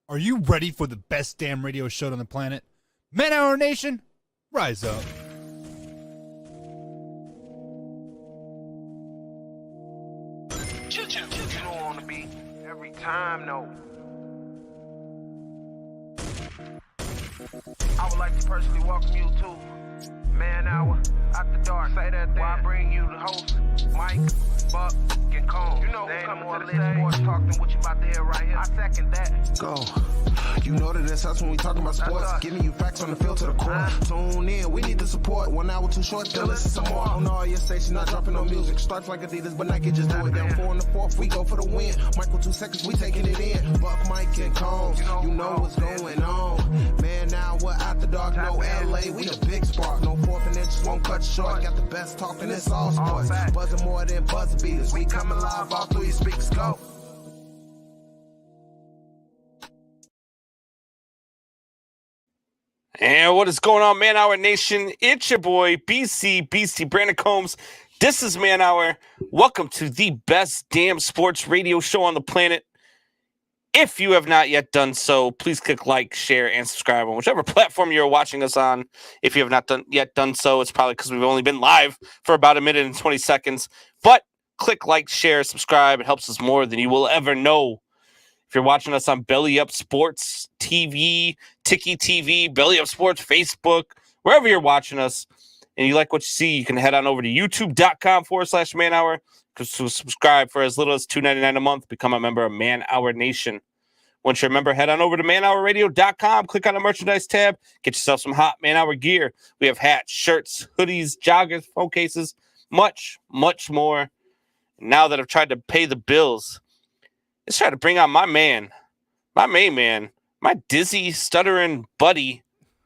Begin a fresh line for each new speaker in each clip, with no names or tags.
Are you ready for the best damn radio show on the planet? Man Hour Nation, rise up.
You don't want to be every time, no. I would like to personally welcome you to Man Hour After Dark. Say that while I bring you the host, Mike, Buck, and Cone. You know who's coming to the stage. Sports talk than what you about to hear right here. I second that.
Go. You know that it's us when we talking about sports. Giving you facts on the field to the core. Tune in, we need the support. 1 hour too short, then listen some more. On all your stations, not dropping no music. Starts like Adidas, but Nike just do it. Down 4 in the 4th, we go for the win. Michael 2 seconds, we taking it in. Buck, Mike, and Combs, you know what's going on. Man, now we're After Dark, no LA, we the big spark. No 4th and inches, won't cut short. Got the best talking, it's all sports. Buzzing more than buzzer beaters. We coming live all through your speakers, go.
And what is going on, Man Hour Nation? It's your boy, BC Brandon Combs. This is Man Hour. Welcome to the best damn sports radio show on the planet. If you have not yet done so, please click like, share, and subscribe on whichever platform you're watching us on. If you have not yet done so, it's probably because we've only been live for about 1 minute and 20 seconds. But click like, share, subscribe. It helps us more than you will ever know. If you're watching us on Belly Up Sports TV, Tiki TV, Belly Up Sports, Facebook, wherever you're watching us, and you like what you see, you can head on over to youtube.com/Man Hour to subscribe for as little as $2.99 a month. Become a member of Man Hour Nation. Once you're a member, head on over to manhourradio.com, click on the merchandise tab, get yourself some hot Man Hour gear. We have hats, shirts, hoodies, joggers, phone cases, much, much more. Now that I've tried to pay the bills, let's try to bring on my main man, my dizzy, stuttering buddy.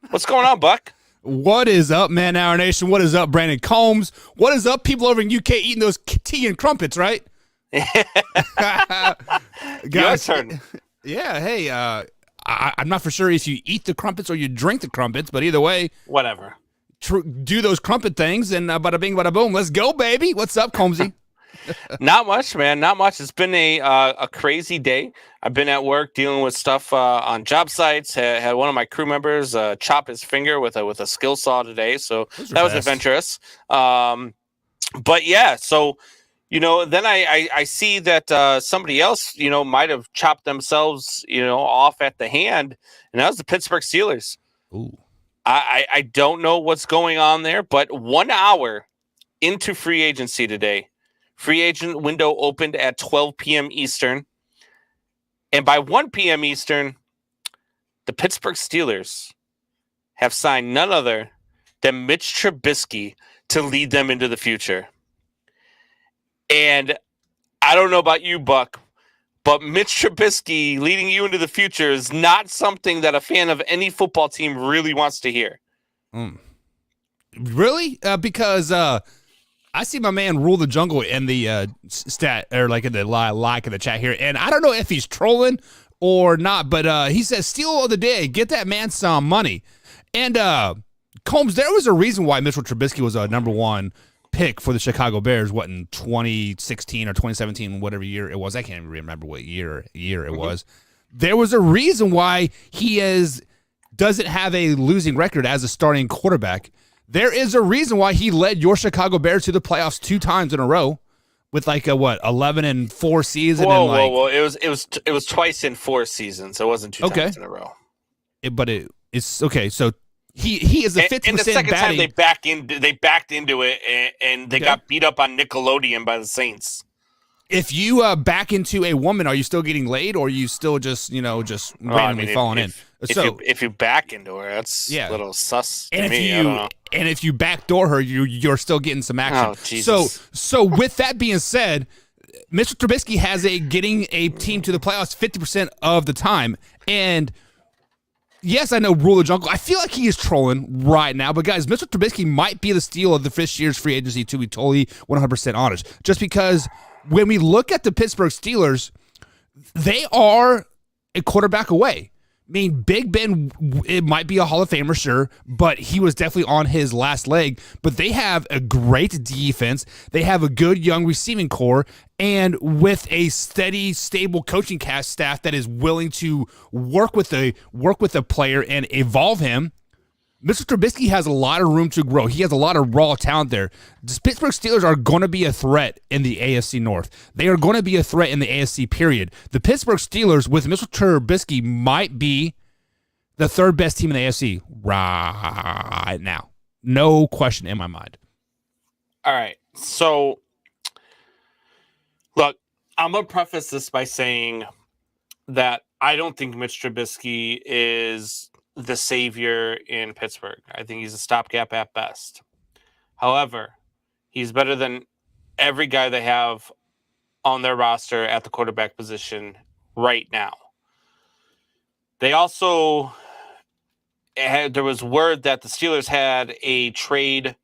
What's going on, Buck?
What is up, Man Hour Nation? What is up, Brandon Combs? What is up, people over in UK eating those tea and crumpets, right?
Your turn.
Yeah, hey, I'm not for sure if you eat the crumpets or you drink the crumpets, but either way,
whatever.
Do those crumpet things, and bada bing, bada boom. Let's go, baby. What's up, Combsy?
Not much, man. Not much. It's been a crazy day. I've been at work dealing with stuff on job sites. Had one of my crew members chop his finger with a skill saw today, so that was adventurous. But yeah, so then I see that somebody else might have chopped themselves off at the hand, and that was the Pittsburgh Steelers.
Ooh.
I don't know what's going on there, but 1 hour into free agency today. Free agent window opened at 12 p.m. Eastern. And by 1 p.m. Eastern, the Pittsburgh Steelers have signed none other than Mitch Trubisky to lead them into the future. And I don't know about you, Buck, but Mitch Trubisky leading you into the future is not something that a fan of any football team really wants to hear.
Really? Because I see my man Rule the Jungle in the stat or like in the like in the chat here, and I don't know if he's trolling or not, but he says steal of the day, get that man some money. And Combs, there was a reason why Mitchell Trubisky was a number 1 pick for the Chicago Bears. What, in 2016 or 2017, whatever year it was, I can't even remember what year it was. There was a reason why he doesn't have a losing record as a starting quarterback. There is a reason why he led your Chicago Bears to the playoffs 2 times in a row, with 11-4 season.
Whoa! It was twice in 4 seasons. It wasn't 2 times in a row.
It's okay. So he is a 50%
and the second
batting.
time they backed into it and they got beat up on Nickelodeon by the Saints.
If you back into a woman, are you still getting laid, or are you still just randomly falling in?
If you back into her, that's a little sus to me. I don't know.
And if you backdoor her, you're still getting some action.
Oh, Jesus.
So with that being said, Mr. Trubisky has getting a team to the playoffs 50% of the time. And yes, I know Rule of Jungle. I feel like he is trolling right now. But guys, Mr. Trubisky might be the steal of this year's free agency, to be totally 100% honest. Just because when we look at the Pittsburgh Steelers, they are a quarterback away. mean, Big Ben, it might be a Hall of Famer, sure, but he was definitely on his last leg. But they have a great defense. They have a good young receiving core, and with a steady, stable coaching cast staff that is willing to work with a player and evolve him, Mr. Trubisky has a lot of room to grow. He has a lot of raw talent there. The Pittsburgh Steelers are going to be a threat in the AFC North. They are going to be a threat in the AFC, period. The Pittsburgh Steelers with Mr. Trubisky might be the third best team in the AFC right now. No question in my mind.
All right. So, look, I'm going to preface this by saying that I don't think Mitch Trubisky is the savior in Pittsburgh. I think he's a stopgap at best. However, he's better than every guy they have on their roster at the quarterback position right now. They also there was word that the Steelers had a trade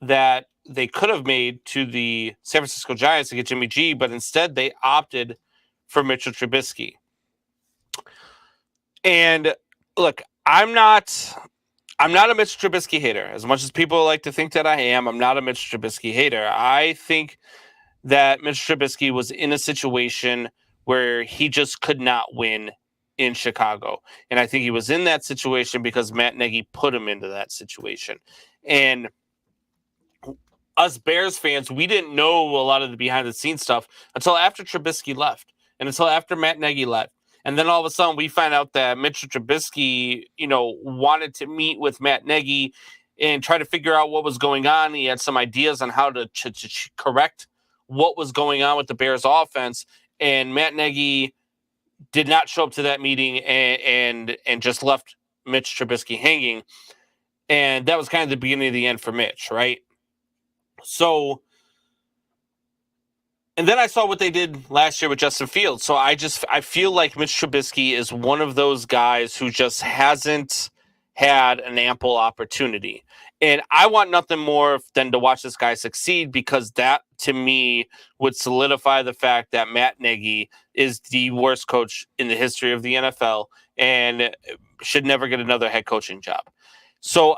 that they could have made to the San Francisco Giants to get Jimmy G, but instead they opted for Mitchell Trubisky. And look, I'm not a Mitch Trubisky hater. As much as people like to think that I am, I'm not a Mitch Trubisky hater. I think that Mitch Trubisky was in a situation where he just could not win in Chicago. And I think he was in that situation because Matt Nagy put him into that situation. And us Bears fans, we didn't know a lot of the behind-the-scenes stuff until after Trubisky left and until after Matt Nagy left. And then all of a sudden we find out that Mitchell Trubisky, wanted to meet with Matt Nagy and try to figure out what was going on. He had some ideas on how to correct what was going on with the Bears offense. And Matt Nagy did not show up to that meeting and just left Mitch Trubisky hanging. And that was kind of the beginning of the end for Mitch, right? So, and then I saw what they did last year with Justin Fields. So I feel like Mitch Trubisky is one of those guys who just hasn't had an ample opportunity. And I want nothing more than to watch this guy succeed, because that, to me, would solidify the fact that Matt Nagy is the worst coach in the history of the NFL and should never get another head coaching job. So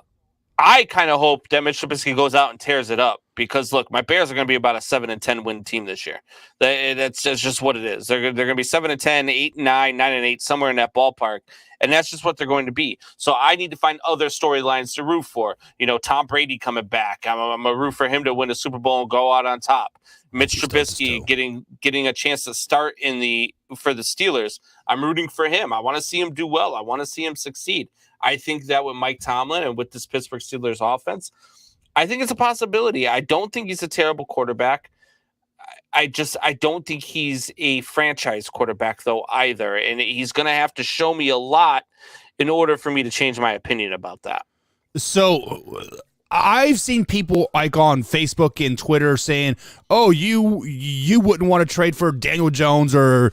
I kind of hope that Mitch Trubisky goes out and tears it up, because look, my Bears are going to be about a 7-10 win team this year. That's just what it is. They're going to be 7-10, 8-9, 9-8, somewhere in that ballpark. And that's just what they're going to be. So I need to find other storylines to root for. Tom Brady coming back. I'm a root for him to win a Super Bowl and go out on top. Mitch Trubisky getting a chance to start for the Steelers. I'm rooting for him. I want to see him do well. I want to see him succeed. I think that with Mike Tomlin and with this Pittsburgh Steelers offense, I think it's a possibility. I don't think he's a terrible quarterback. I don't think he's a franchise quarterback, though, either. And he's going to have to show me a lot in order for me to change my opinion about that.
So I've seen people like on Facebook and Twitter saying, oh, you wouldn't want to trade for Daniel Jones or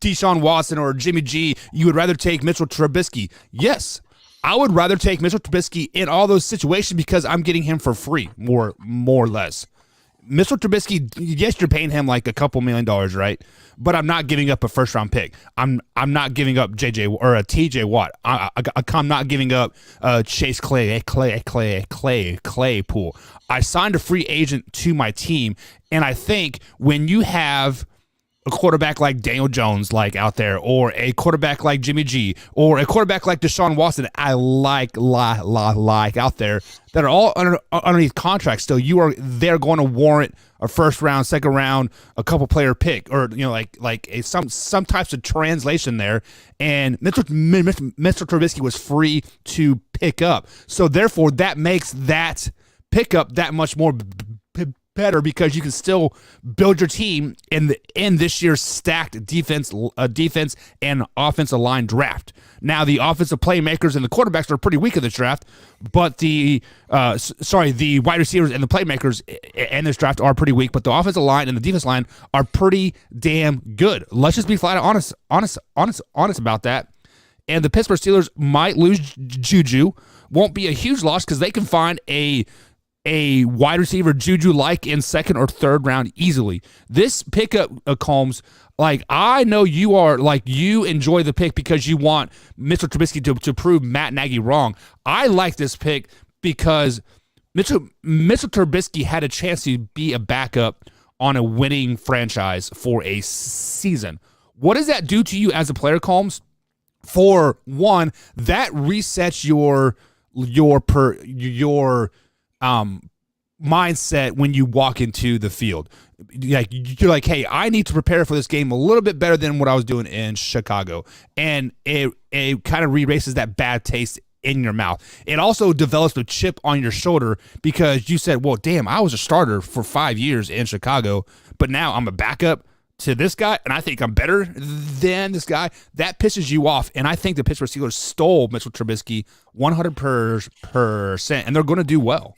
Deshaun Watson or Jimmy G. You would rather take Mitchell Trubisky. Yes, I would rather take Mitchell Trubisky in all those situations because I'm getting him for free, more or less. Mitchell Trubisky, yes, you're paying him like a couple $1 million, right? But I'm not giving up a first-round pick. I'm not giving up JJ or a TJ Watt. I'm not giving up Chase Claypool. I signed a free agent to my team, and I think when you have a quarterback like Daniel Jones out there, or a quarterback like Jimmy G, or a quarterback like Deshaun Watson, I like out there, that are all underneath contract still, they're going to warrant a first round, second round, a couple player pick, or some types of translation there. And Mr. Trubisky was free to pick up, so therefore that makes that pickup that much more better, because you can still build your team in this year's stacked defense and offensive line draft. Now, the offensive playmakers and the quarterbacks are pretty weak in this draft, but the wide receivers and the playmakers in this draft are pretty weak, but the offensive line and the defense line are pretty damn good. Let's just be flat out honest about that. And the Pittsburgh Steelers might lose Juju. Won't be a huge loss because they can find a a wide receiver Juju like in second or third round easily. This pickup, Combs, like I know you are like you enjoy the pick because you want Mitchell Trubisky to prove Matt Nagy wrong. I like this pick because Mitchell Trubisky had a chance to be a backup on a winning franchise for a season. What does that do to you as a player, Combs? For one, that resets your mindset when you walk into the field. Like you're like, hey, I need to prepare for this game a little bit better than what I was doing in Chicago, and it kind of erases that bad taste in your mouth. It also develops a chip on your shoulder because you said, well, damn, I was a starter for 5 years in Chicago, but now I'm a backup to this guy, and I think I'm better than this guy. That pisses you off, and I think the Pittsburgh Steelers stole Mitchell Trubisky 100%, and they're going to do well.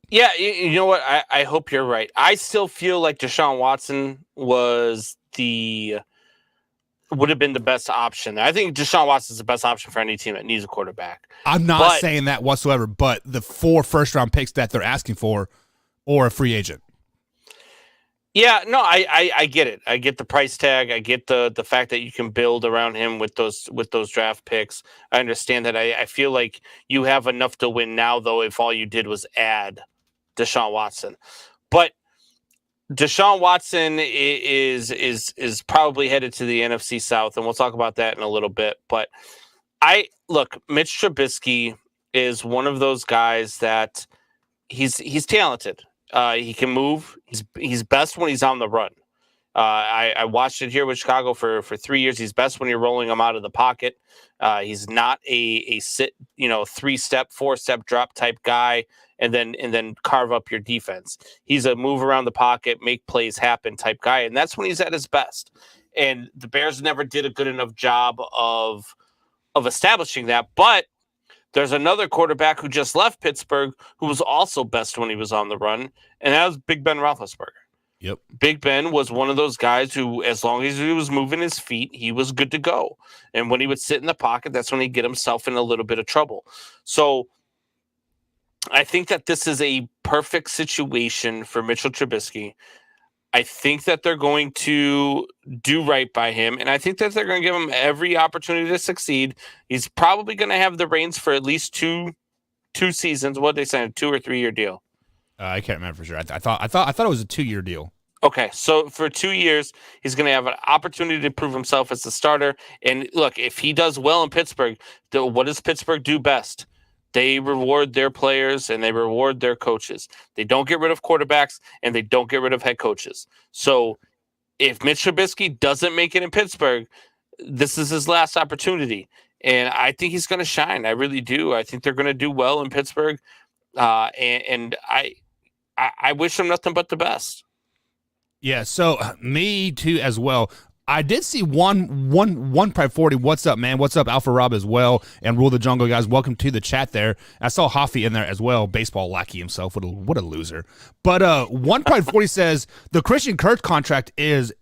Yeah, you know what? I hope you're right. I still feel like Deshaun Watson would have been the best option. I think Deshaun Watson is the best option for any team that needs a quarterback.
I'm not saying that whatsoever, but the 4 first-round picks that they're asking for or a free agent.
Yeah, no, I get it. I get the price tag. I get the fact that you can build around him with those draft picks. I understand that. I feel like you have enough to win now, though, if all you did was add Deshaun Watson. But Deshaun Watson is probably headed to the NFC South, and we'll talk about that in a little bit. But Mitch Trubisky is one of those guys that he's talented. He can move. He's best when he's on the run. I watched it here with Chicago for 3 years. He's best when you're rolling him out of the pocket. He's not a sit, 3-step, 4-step drop type guy, and then carve up your defense. He's a move around the pocket, make plays happen type guy, and that's when he's at his best. And the Bears never did a good enough job of establishing that. But there's another quarterback who just left Pittsburgh who was also best when he was on the run, and that was Big Ben Roethlisberger.
Yep.
Big Ben was one of those guys who, as long as he was moving his feet, he was good to go. And when he would sit in the pocket, that's when he'd get himself in a little bit of trouble. So I think that this is a perfect situation for Mitchell Trubisky. I think that they're going to do right by him, and I think that they're going to give him every opportunity to succeed. He's probably going to have the reins for at least two seasons. What they say, a 2 or 3 year deal?
I can't remember for sure. I thought it was a 2-year deal.
Okay, so for 2 years, he's going to have an opportunity to prove himself as a starter. And look, if he does well in Pittsburgh, what does Pittsburgh do best? They reward their players and they reward their coaches. They don't get rid of quarterbacks and they don't get rid of head coaches. So if Mitch Trubisky doesn't make it in Pittsburgh, this is his last opportunity. And I think he's going to shine. I really do. I think they're going to do well in Pittsburgh. And I wish him nothing but the best.
Yeah, so me too as well. I did see one Pride 40. What's up, man? What's up, Alpha Rob as well? And Rule the Jungle, guys. Welcome to the chat there. I saw Hoffy in there as well. Baseball lackey himself. What a loser. But one Pride 40 says the Christian Kirk contract is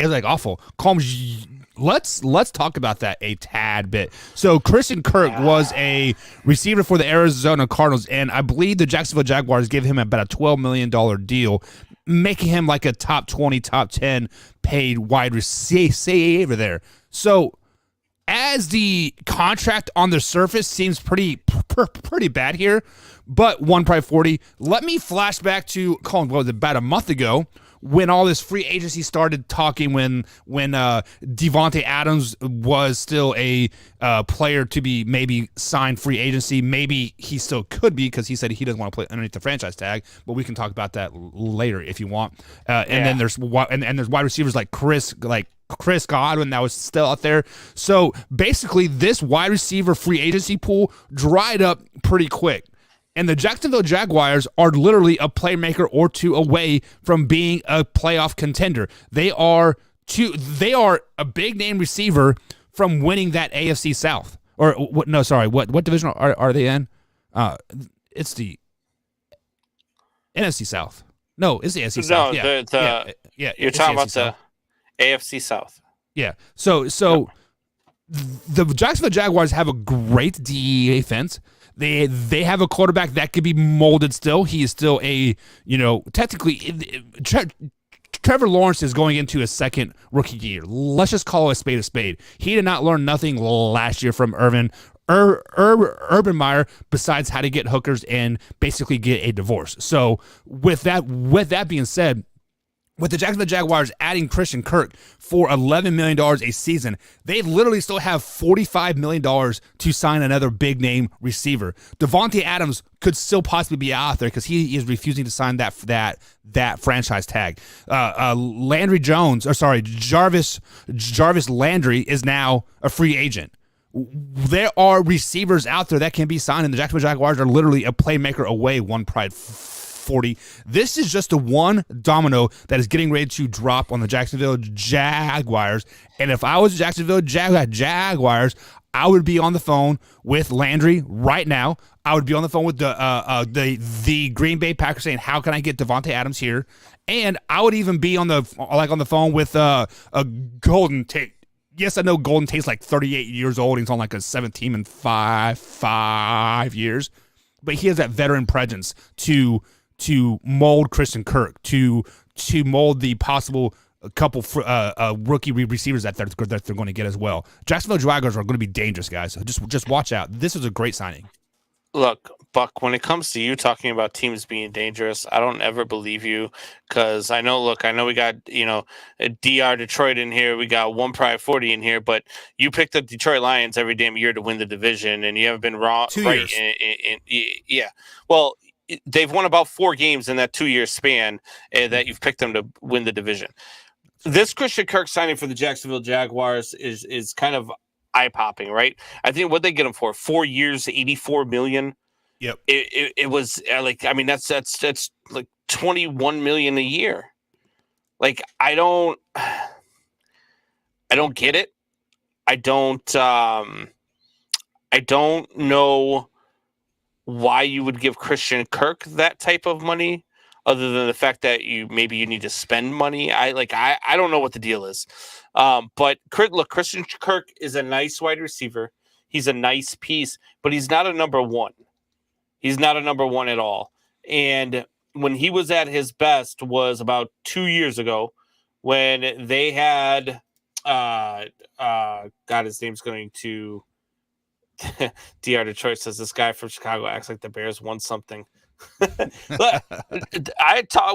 like awful. Combs, let's talk about that a tad bit. So Christian Kirk was a receiver for the Arizona Cardinals, and I believe the Jacksonville Jaguars gave him about a $12 million deal, making him like a top 20, top 10 paid wide receiver there. So as the contract on the surface seems pretty bad here, but one Pride 40, let me flash back to about a month ago when all this free agency started talking, when Devontae Adams was still a player to be maybe signed free agency. Maybe he still could be because he said he doesn't want to play underneath the franchise tag, but we can talk about that later if you want. And then there's wide receivers like Chris Godwin that was still out there. So basically this wide receiver free agency pool dried up pretty quick. And the Jacksonville Jaguars are literally a playmaker or two away from being a playoff contender. They are a big name receiver from winning that AFC South. Or what? No, sorry. What division are they in? It's the NFC South. No, it's the NFC South.
Yeah, you're talking about the AFC South.
Yeah. So the Jacksonville Jaguars have a great defense. They have a quarterback that could be molded still. He is still technically Trevor Lawrence is going into his second rookie year. Let's just call a spade a spade. He did not learn nothing last year from Urban Meyer besides how to get hookers and basically get a divorce. So with that being said, with the Jacksonville Jaguars adding Christian Kirk for $11 million a season, they literally still have $45 million to sign another big-name receiver. Davante Adams could still possibly be out there because he is refusing to sign that franchise tag. Jarvis Landry is now a free agent. There are receivers out there that can be signed, and the Jacksonville Jaguars are literally a playmaker away, one pride 40. This is just the one domino that is getting ready to drop on the Jacksonville Jaguars. And if I was the Jacksonville Jaguars, I would be on the phone with Landry right now. I would be on the phone with the Green Bay Packers saying, "How can I get Davante Adams here?" And I would even be on the phone with a Golden Tate. Yes, I know Golden Tate's like 38 years old. He's on like a 17 and 5 years, but he has that veteran presence to mold Christian Kirk, to mold the possible couple rookie receivers that they're going to get as well. Jacksonville Jaguars are going to be dangerous, guys. So just watch out. This is a great signing.
Look, Buck, when it comes to you talking about teams being dangerous, I don't ever believe you because I know we got, a DR Detroit in here. We got one Pride 40 in here, but you picked the Detroit Lions every damn year to win the division, and you haven't been wrong.
2 years.
Yeah. Well, they've won about 4 games in that 2-year span that you've picked them to win the division. This Christian Kirk signing for the Jacksonville Jaguars is kind of eye-popping, right? I think what they get him for 4 years, $84 million.
Yep.
It was that's like $21 million a year. Like I don't get it. I don't know why you would give Christian Kirk that type of money, other than the fact that you need to spend money. I don't know what the deal is. But look, Christian Kirk is a nice wide receiver. He's a nice piece, but he's not a number one. He's not a number one at all. And when he was at his best was about 2 years ago when they had God, his name's going to DR Detroit says this guy from Chicago acts like the Bears won something. Look,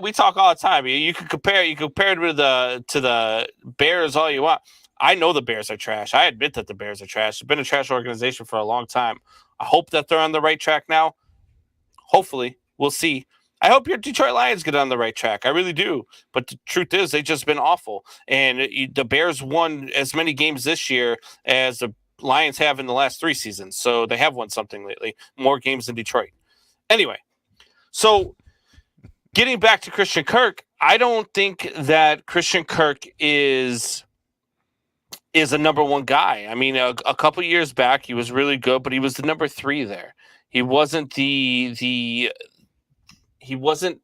we talk all the time. You can compare it to the Bears all you want. I know the Bears are trash. I admit that the Bears are trash. It's been a trash organization for a long time. I hope that they're on the right track now. Hopefully, we'll see. I hope your Detroit Lions get on the right track. I really do. But the truth is, they've just been awful. And the Bears won as many games this year as the Lions have in the last 3 seasons. So they have won something lately. More games than Detroit. Anyway, so getting back to Christian Kirk, I don't think that Christian Kirk is a number one guy. I mean, a couple years back, he was really good, but he was the number 3 there. He wasn't he wasn't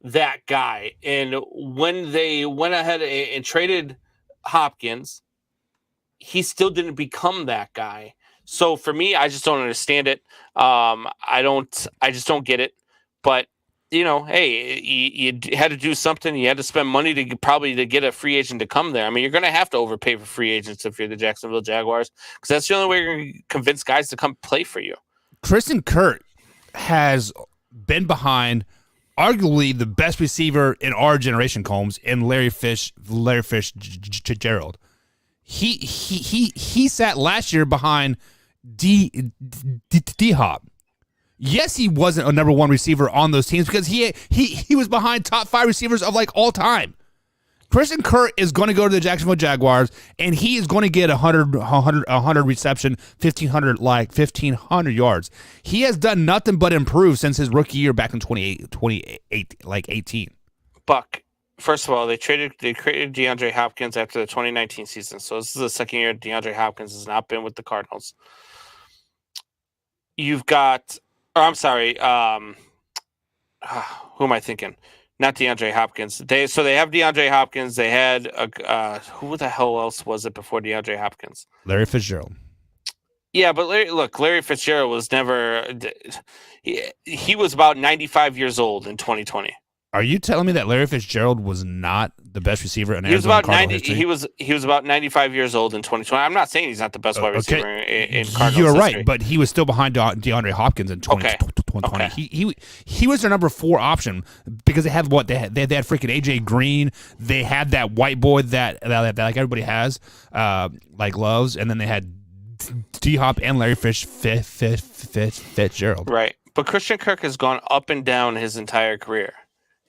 that guy. And when they went ahead and traded Hopkins, he still didn't become that guy. So for me, I just don't understand it. I just don't get it. But hey, you had to do something. You had to spend money to get a free agent to come there. I mean, you're going to have to overpay for free agents if you're the Jacksonville Jaguars, because that's the only way you're going to convince guys to come play for you.
Christian Kirk has been behind arguably the best receiver in our generation, Combs, and Larry Fitzgerald. He sat last year behind D-Hop. Yes, he wasn't a number one receiver on those teams because he was behind top 5 receivers of like all time. Christian Kirk is going to go to the Jacksonville Jaguars, and he is going to get 100 reception, 1,500 yards. He has done nothing but improve since his rookie year back in 2018.
Buck, first of all, they created DeAndre Hopkins after the 2019 season, so this is the second year DeAndre Hopkins has not been with the Cardinals. You've got, who am I thinking? Not DeAndre Hopkins. They have DeAndre Hopkins. They had who the hell else was it before DeAndre Hopkins?
Larry Fitzgerald.
Yeah, but Larry Fitzgerald was never. He was about 95 years old in 2020.
Are you telling me that Larry Fitzgerald was not the best receiver in
He was
Arizona
about
Cardinal
90.
history?
He was about 95 years old in 2020. I'm not saying he's not the best wide receiver in Cardinals
You're right,
history.
but he was still behind DeAndre Hopkins in 2020.
Okay.
He was their number 4 option because they had what they had freaking AJ Green. They had that white boy that like everybody has, like loves, and then they had D Hop and Larry Fitzgerald.
Right, but Christian Kirk has gone up and down his entire career.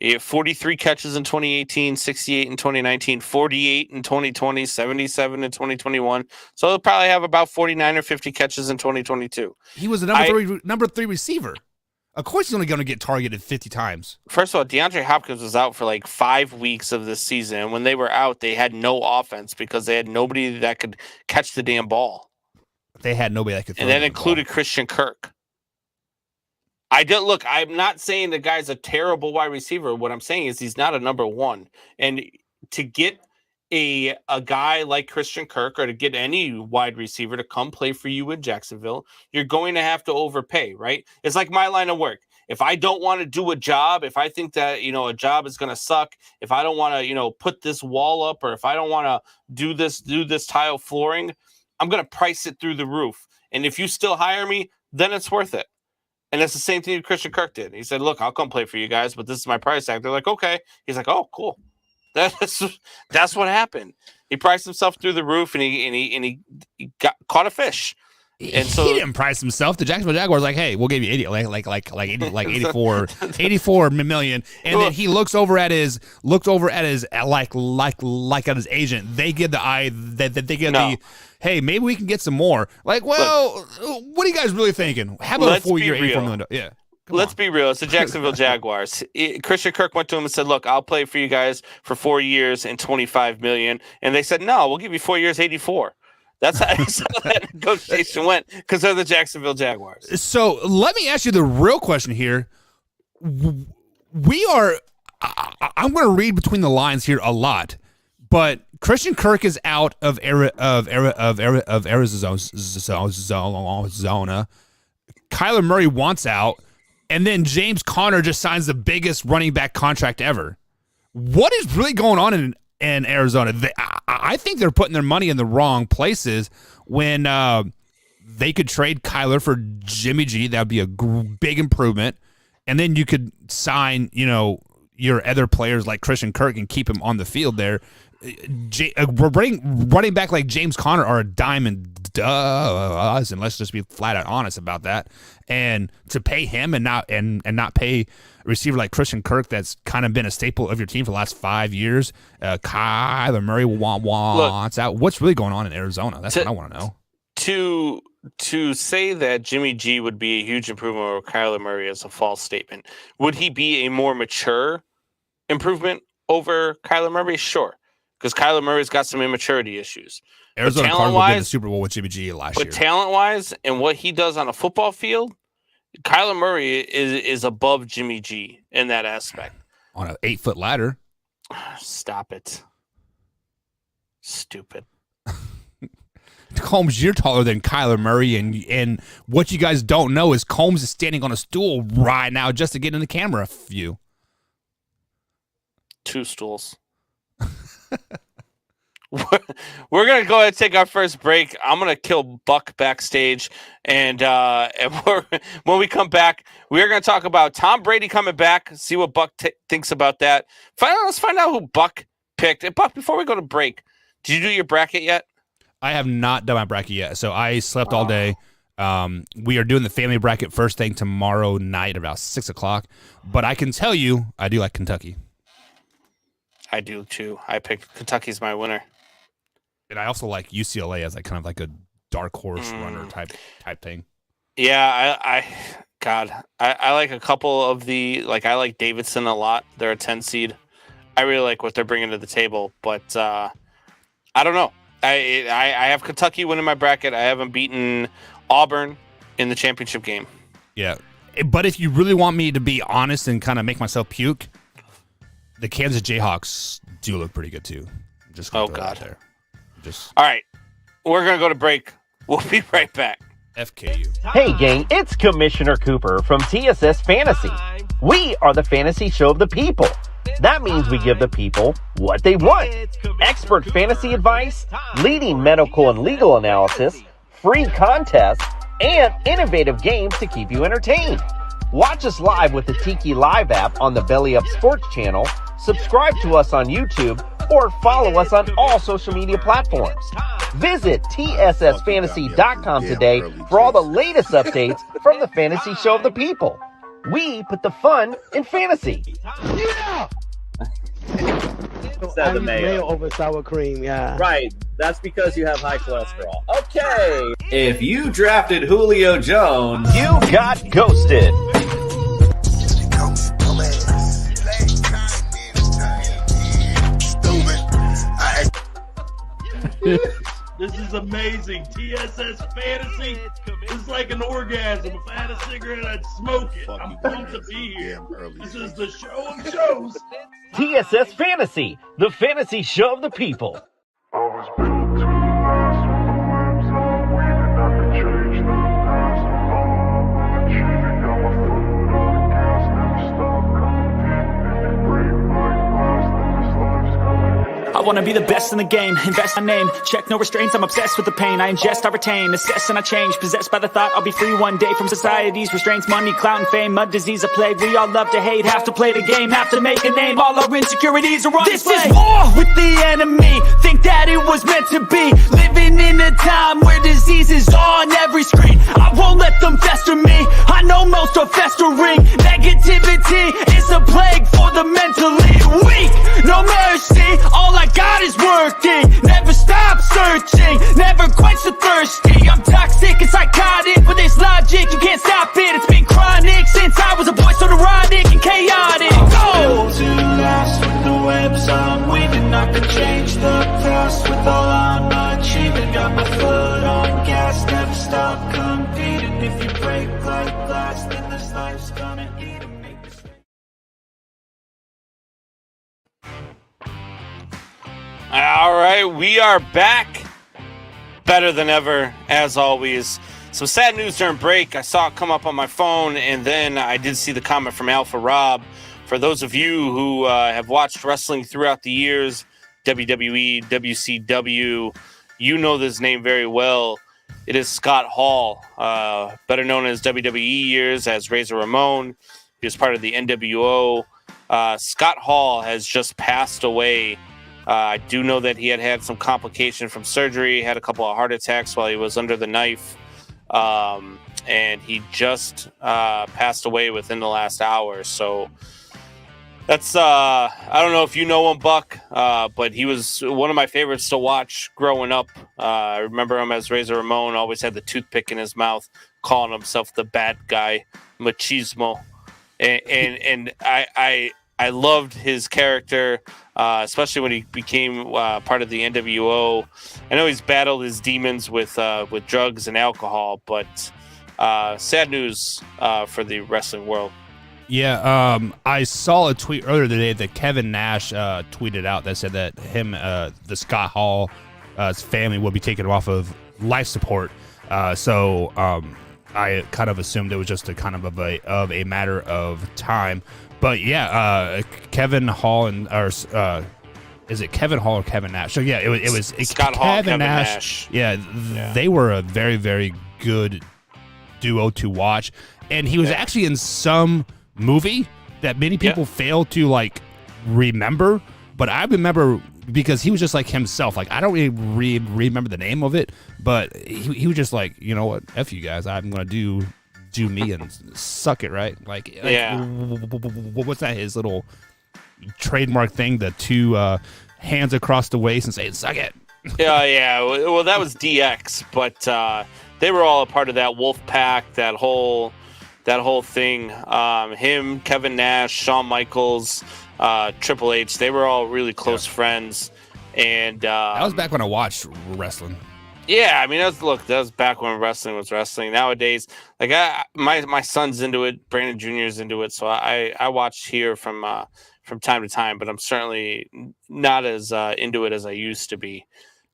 He had 43 catches in 2018, 68 in 2019, 48 in 2020, 77 in 2021. So he'll probably have about 49 or 50 catches in 2022.
He was a number 3 receiver. Of course, he's only going to get targeted 50 times.
First of all, DeAndre Hopkins was out for like 5 weeks of this season. And when they were out, they had no offense because they had nobody that could catch the damn ball.
They had nobody that could throw
and that
the
included
ball.
Christian Kirk. I'm not saying the guy's a terrible wide receiver. What I'm saying is he's not a number 1. And to get a guy like Christian Kirk or to get any wide receiver to come play for you in Jacksonville, you're going to have to overpay, right? It's like my line of work. If I don't want to do a job, if I think that, a job is going to suck, if I don't want to, put this wall up, or if I don't want to do this tile flooring, I'm going to price it through the roof. And if you still hire me, then it's worth it. And that's the same thing Christian Kirk did. He said, look, I'll come play for you guys, but this is my price tag. They're like, okay. He's like, oh, cool. That's what happened. He priced himself through the roof, and he caught a fish. And so
he didn't price himself. The Jacksonville Jaguars like, hey, we'll give you 80, like 84 million. And then he looks over at his like at his agent. They give the eye that they get the, hey, maybe we can get some more. Like, well, what are you guys really thinking? How about a 4-year, $84 million? Yeah.
Let's be real. It's the Jacksonville Jaguars. Christian Kirk went to him and said, look, I'll play for you guys for 4 years and $25 million. And they said, no, we'll give you 4 years, 84. That's how that negotiation went because they're the Jacksonville Jaguars.
So let me ask you the real question here. I'm going to read between the lines here a lot, but Christian Kirk is out of Arizona. Kyler Murray wants out, and then James Conner just signs the biggest running back contract ever. What is really going on in Arizona? I think they're putting their money in the wrong places when they could trade Kyler for Jimmy G. That would be a big improvement. And then you could sign, your other players like Christian Kirk and keep him on the field there. Running back like James Conner are a diamond, and let's just be flat out honest about that. And to pay him and not pay a receiver like Christian Kirk, that's kind of been a staple of your team for the last 5 years. Kyler Murray wants out. What's really going on in Arizona? That's what I want to know.
To say that Jimmy G would be a huge improvement over Kyler Murray is a false statement. Would he be a more mature improvement over Kyler Murray? Sure. Because Kyler Murray's got some immaturity issues.
Arizona Cardinals did the Super Bowl with Jimmy G last year.
But talent-wise and what he does on a football field, Kyler Murray is above Jimmy G in that aspect.
On an 8-foot ladder.
Stop it. Stupid.
Combs, you're taller than Kyler Murray, and what you guys don't know is Combs is standing on a stool right now just to get in the camera view.
2 stools. We're going to go ahead and take our first break. I'm going to kill Buck backstage, and when we come back, we're going to talk about Tom Brady coming back, see what Buck thinks about that. Let's find out who Buck picked. And Buck, before we go to break, did you do your bracket yet?
I have not done my bracket yet, so I slept all day. We are doing the family bracket first thing tomorrow night about 6 o'clock, but I can tell you I do like Kentucky.
I do too. I picked Kentucky's my winner.
And I also like UCLA as kind of like a dark horse runner type thing.
Yeah, I like a couple of I like Davidson a lot. They're a 10 seed. I really like what they're bringing to the table, but I don't know. I have Kentucky winning my bracket. I haven't beaten Auburn in the championship game.
Yeah, but if you really want me to be honest and kind of make myself puke, the Kansas Jayhawks do look pretty good too. Just
God.
there.
All right, we're gonna go to break. We'll be right back.
FKU.
Hey gang, it's Commissioner Cooper from TSS Fantasy. We are the fantasy show of the people. That means we give the people what they want. Expert fantasy advice, leading medical and legal analysis, free contests, and innovative games to keep you entertained. Watch us live with the Tiki Live app on the Belly Up Sports channel, subscribe to us on YouTube, or follow us on all social media platforms. Visit TSSFantasy.com today for all the latest updates from the fantasy show of the people. We put the fun in fantasy.
Yeah!
Said the
I use
mayo.
over sour cream, yeah.
Right. That's because you have high cholesterol. Okay. If you drafted Julio Jones,
You got ghosted.
This is amazing. TSS Fantasy is like an orgasm. If I had a cigarette, I'd smoke it. I'm pumped to be here. This is the show of shows.
TSS Fantasy, the fantasy show of the people.
I was built to last with the webs I'm weaving. I could change the past. I'm achieving. Got my foot on the gas. Never stop competing. If you break my glass, then this life's gonna end.
I wanna be the best in the game, invest my name, check no restraints, I'm obsessed with the pain, I ingest, I retain, assess and I change, possessed by the thought I'll be free one day from society's restraints, money, clout and fame, mud, disease, a plague, we all love to hate, have to play the game, have to make a name, all our insecurities are on display. This is war with the enemy, think that it was meant to be, living in a time where disease is on every screen, I won't let them fester me, I know most are festering, negativity is a plague for the mentally weak, no mercy, all I got is working, never stop searching, never quench the thirsty, I'm toxic and psychotic, with this logic, you can't stop it, it's been chronic, since I was a boy, so neurotic and chaotic, go! To last with the webs I'm weaving, I could change the past with all I'm achieving, got my foot on gas, never stop competing, if you break like glass, then this life's gonna eat 'em, make mistakes.
All right, we are back. Better than ever, as always. Some sad news during break. I saw it come up on my phone, and then I did see the comment from Alpha Rob. For those of you who have watched wrestling throughout the years, WWE, WCW, you know this name very well. It is Scott Hall, better known as WWE years as Razor Ramon. He was part of the NWO. Scott Hall has just passed away. I do know that he had some complication from surgery, had a couple of heart attacks while he was under the knife, and he just passed away within the last hour. So that's I don't know if you know him, Buck, but he was one of my favorites to watch growing up. I remember him as Razor Ramon, always had the toothpick in his mouth, calling himself the bad guy, machismo, and I loved his character, especially when he became part of the NWO. I know he's battled his demons with drugs and alcohol, but sad news for the wrestling world.
Yeah, I saw a tweet earlier today that Kevin Nash tweeted out that said that him, the Scott Hall, his family will be taken off of life support. So I kind of assumed it was just a kind of a matter of time. But yeah, Kevin Hall is it Kevin Hall or Kevin Nash? So yeah, it was
Scott Hall, Kevin Nash.
Yeah, they were a very, very good duo to watch, and he was actually in some movie that many people fail to like remember, but I remember because he was just like himself. Like I don't really remember the name of it, but he was just like, you know what, F you guys, I'm gonna do me and suck it, right? Like what's that, his little trademark thing, the two hands across the waist and say suck it.
yeah well that was DX, but they were all a part of that Wolf Pack, that whole thing. Him, Kevin Nash, Shawn Michaels, Triple H, they were all really close friends. And
that was back when I watched wrestling.
Yeah, I mean, that was back when wrestling was wrestling. Nowadays, like my son's into it, Brandon Jr. is into it, so I watch here from time to time, but I'm certainly not as into it as I used to be.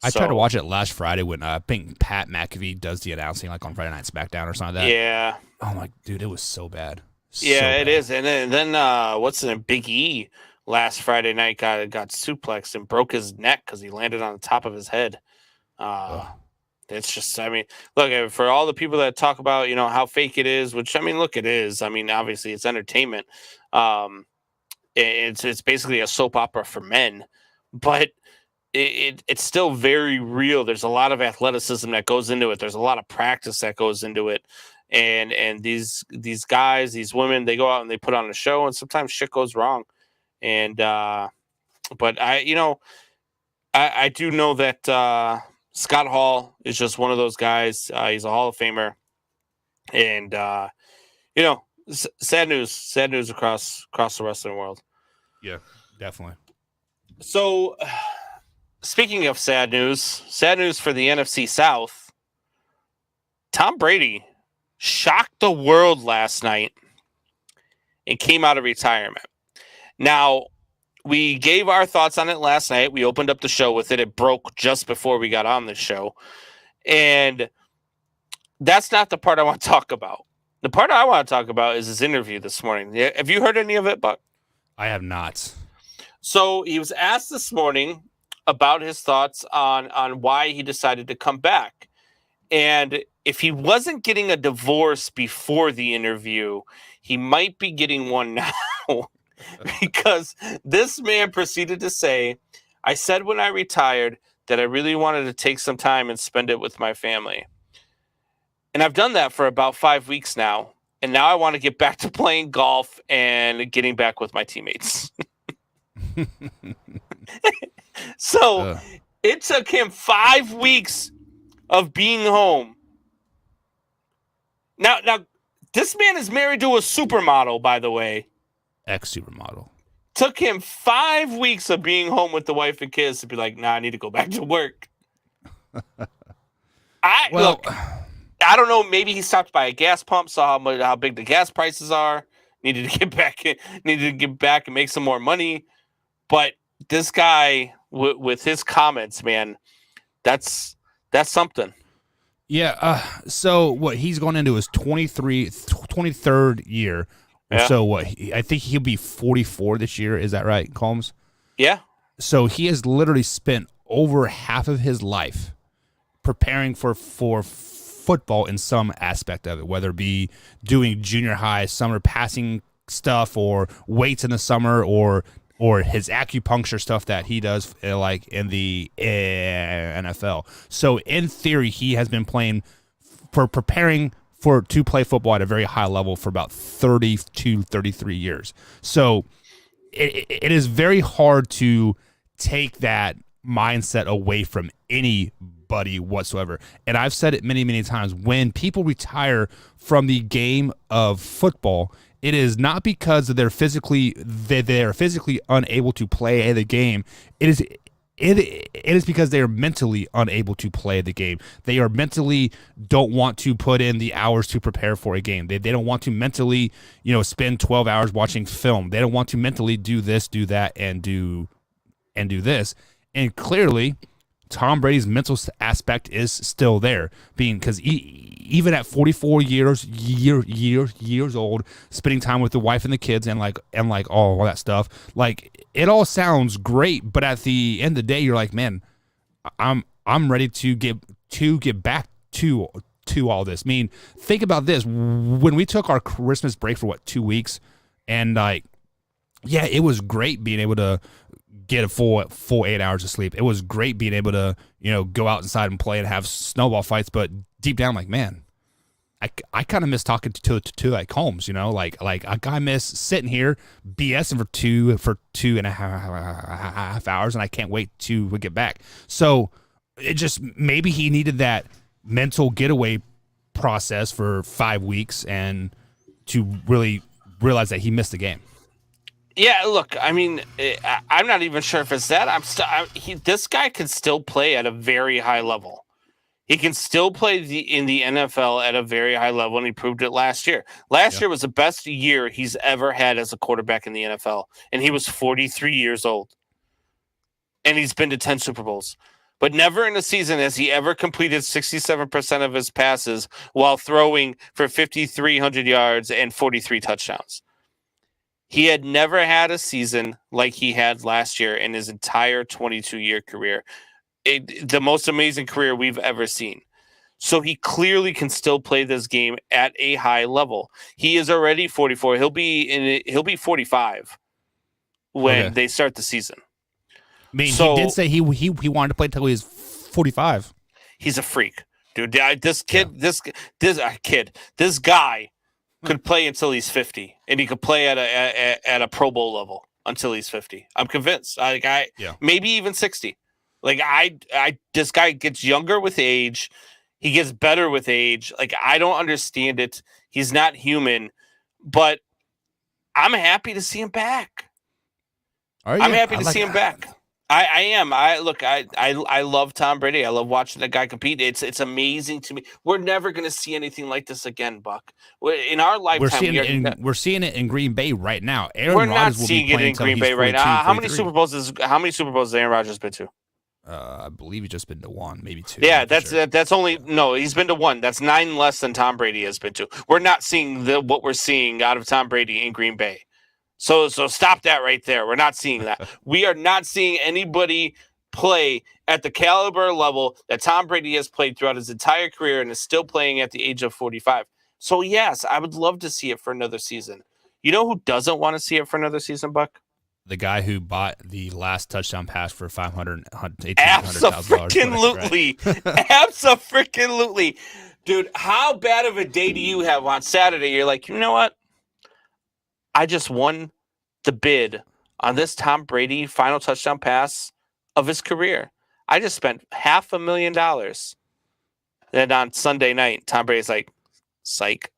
I tried to watch it last Friday when I think Pat McAfee does the announcing, like on Friday Night SmackDown or something like that.
Yeah.
Oh my dude, it was so bad.
It is. And then what's in Big E last Friday night got suplexed and broke his neck because he landed on the top of his head. It's just, I mean, look, for all the people that talk about, how fake it is, which, I mean, look, it is. I mean, obviously it's entertainment. It's basically a soap opera for men, but it's still very real. There's a lot of athleticism that goes into it. There's a lot of practice that goes into it. And these guys, these women, they go out and they put on a show, and sometimes shit goes wrong. And but I do know that Scott Hall is just one of those guys. He's a Hall of Famer, and sad news across the wrestling world.
Yeah, definitely.
So, speaking of sad news for the NFC South, Tom Brady shocked the world last night and came out of retirement. Now, we gave our thoughts on it last night. We opened up the show with it. It broke just before we got on the show. And that's not the part I want to talk about. The part I want to talk about is his interview this morning. Have you heard any of it, Buck?
I have not.
So he was asked this morning about his thoughts on why he decided to come back. And if he wasn't getting a divorce before the interview, he might be getting one now. Because this man proceeded to say, I said when I retired that I really wanted to take some time and spend it with my family. And I've done that for about 5 weeks now. And now I want to get back to playing golf and getting back with my teammates. So it took him 5 weeks of being home. Now, this man is married to a supermodel, by the way.
Ex-supermodel.
Took him 5 weeks of being home with the wife and kids to be like, nah, I need to go back to work. Look, I don't know. Maybe he stopped by a gas pump, saw how big the gas prices are. Needed to get back and make some more money. But this guy with his comments, man, that's something.
Yeah. So what? He's going into his 23rd year.
Yeah.
So what? I think he'll be 44 this year. Is that right, Combs?
Yeah.
So he has literally spent over half of his life preparing for football in some aspect of it, whether it be doing junior high summer passing stuff or weights in the summer or his acupuncture stuff that he does like in the NFL. So in theory, he has been preparing to play football at a very high level for about 32, 33 years. So it is very hard to take that mindset away from anybody whatsoever. And I've said it many, many times. When people retire from the game of football, it is not because they're physically unable to play the game. It is because they are mentally unable to play the game. They are mentally don't want to put in the hours to prepare for a game. They don't want to mentally, spend 12 hours watching film. They don't want to mentally do this, do that, and do this. And clearly, Tom Brady's mental aspect is still there, because even at 44 years old, spending time with the wife and the kids and all that stuff, like it all sounds great, but at the end of the day, you're like, man, I'm ready to get back to all this. I mean, think about this: when we took our Christmas break for 2 weeks, and it was great being able to get a full 8 hours of sleep. It was great being able to, go out inside and play and have snowball fights. But deep down, like, man, I kind of miss talking to like Holmes, like I miss sitting here BSing for 2.5 hours, and I can't wait to get back. So it just, maybe he needed that mental getaway process for 5 weeks and to really realize that he missed the game.
Yeah, look, I mean, I'm not even sure if it's that. This guy can still play at a very high level. He can still play in the NFL at a very high level, and he proved it last year. Last year was the best year he's ever had as a quarterback in the NFL, and he was 43 years old. And he's been to 10 Super Bowls. but never in a season has he ever completed 67% of his passes while throwing for 5,300 yards and 43 touchdowns. He had never had a season like he had last year in his entire 22-year career. The most amazing career we've ever seen. So he clearly can still play this game at a high level. He is already 44. He'll be 45 when they start the season.
I mean, he did say he wanted to play until he was 45.
He's a freak, dude. This guy could play until he's 50, and he could play at a Pro Bowl level until he's 50. I'm convinced. Maybe even 60. This guy gets younger with age. He gets better with age. I don't understand it. He's not human, but I'm happy to see him back. I'm happy to see him back. I am. I love Tom Brady. I love watching that guy compete. It's amazing to me. We're never going to see anything like this again, Buck. In our lifetime,
we're seeing it in Green Bay right now.
We're not seeing it in Green Bay right now. How many Super Bowls has Aaron Rodgers been to?
I believe he's just been to one, maybe two.
Yeah, that's only he's been to one. That's 9 less than Tom Brady has been to. We're not seeing what we're seeing out of Tom Brady in Green Bay. So stop that right there. We're not seeing that. We are not seeing anybody play at the caliber level that Tom Brady has played throughout his entire career and is still playing at the age of 45. So yes, I would love to see it for another season. You know who doesn't want to see it for another season, Buck?
The guy who bought the last touchdown pass for $1,800,000.
Absolutely. Absolutely. Dude, how bad of a day do you have on Saturday? You're like, you know what? I just won the bid on this Tom Brady final touchdown pass of his career. I just spent $500,000. Then on Sunday night, Tom Brady's like, psych.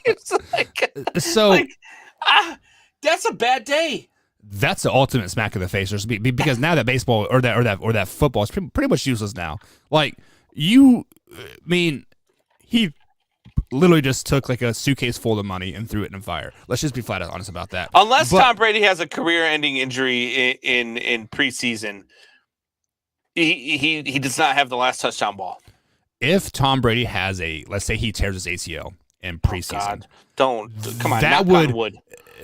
It's that's a bad day.
That's the ultimate smack in the face, because now that baseball or that football is pretty much useless now. He literally just took a suitcase full of money and threw it in a fire. Let's just be flat out honest about that.
Unless Tom Brady has a career-ending injury in preseason, he does not have the last touchdown ball.
If Tom Brady has let's say he tears his ACL in preseason,
come on,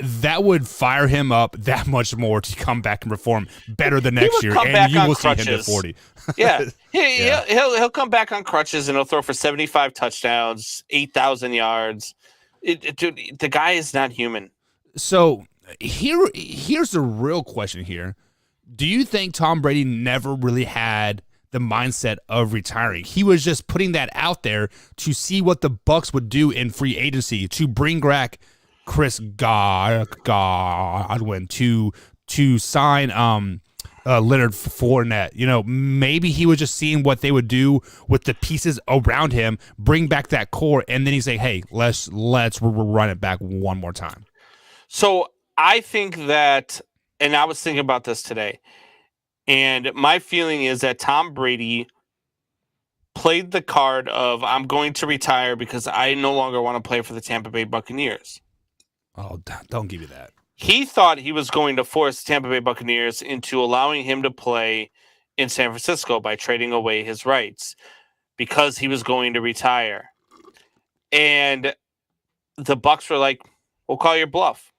that would fire him up that much more to come back and perform better the next year, and you will see him to 40.
Yeah, he'll come back on crutches and he'll throw for 75 touchdowns, 8,000 yards. Dude, the guy is not human.
So here's the real question here: do you think Tom Brady never really had the mindset of retiring? He was just putting that out there to see what the Bucs would do in free agency to bring back Chris Godwin, to sign Leonard Fournette. Maybe he was just seeing what they would do with the pieces around him, bring back that core, and then he's like, hey, let's run it back one more time.
So I think that, and I was thinking about this today, and my feeling is that Tom Brady played the card of, I'm going to retire because I no longer want to play for the Tampa Bay Buccaneers.
Oh, don't give me that.
He thought he was going to force Tampa Bay Buccaneers into allowing him to play in San Francisco by trading away his rights because he was going to retire. And the Bucs were like, we'll call your bluff.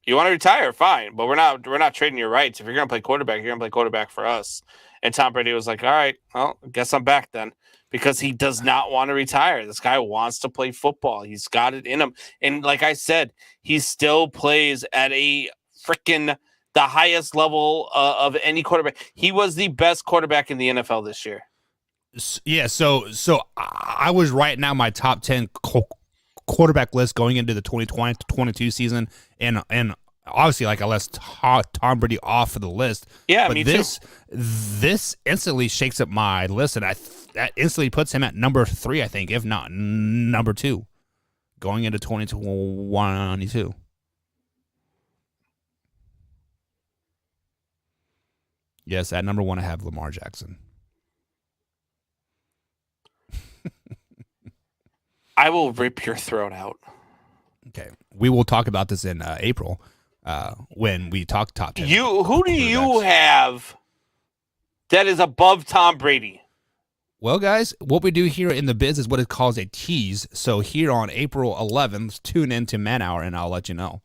You want to retire? Fine, but we're not trading your rights. If you're going to play quarterback, you're going to play quarterback for us. And Tom Brady was like, all right, well, I guess I'm back then. Because he does not want to retire. This guy wants to play football. He's got it in him. And like I said, he still plays at the highest level of any quarterback. He was the best quarterback in the NFL this year.
Yeah, so I was writing out my top 10 quarterback list going into the 2020-22 season, and obviously, I left Tom Brady off of the list.
Yeah,
but
me
too. This instantly shakes up my list, and that instantly puts him at number 3, I think, if not number 2, going into 2022. Yes, at number 1, I have Lamar Jackson.
I will rip your throat out.
Okay, we will talk about this in April when we talk top 10.
Who do you have that is above Tom Brady.
Well, guys, what we do here in the biz is what is called a tease. So here on April 11th, tune in to Man Hour, and I'll let you know.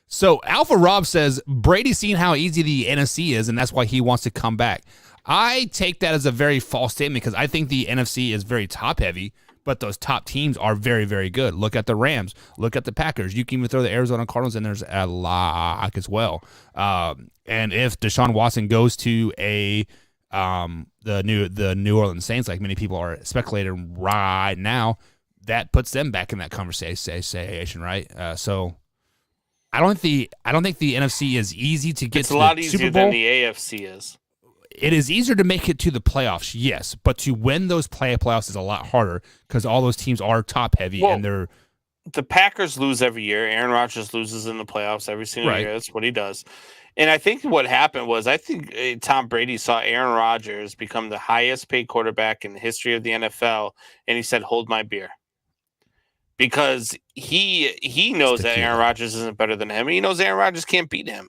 So Alpha Rob says, Brady's seen how easy the NFC is, and that's why he wants to come back. I take that as a very false statement because I think the NFC is very top-heavy, but those top teams are very, very good. Look at the Rams. Look at the Packers. You can even throw the Arizona Cardinals in there a lot as well. And if Deshaun Watson goes to the New Orleans Saints, like many people are speculating right now, that puts them back in that conversation, right? So I don't think the NFC is easy to get
it's
to
a lot
the
easier
Super Bowl.
than the AFC is.
It is easier to make it to the playoffs, yes, but to win those playoffs is a lot harder because all those teams are top heavy and they're.
The Packers lose every year. Aaron Rodgers loses in the playoffs every single year. That's what he does. And I think what happened was Tom Brady saw Aaron Rodgers become the highest paid quarterback in the history of the NFL, and he said, "Hold my beer," because he knows that Aaron Rodgers isn't better than him. He knows Aaron Rodgers can't beat him.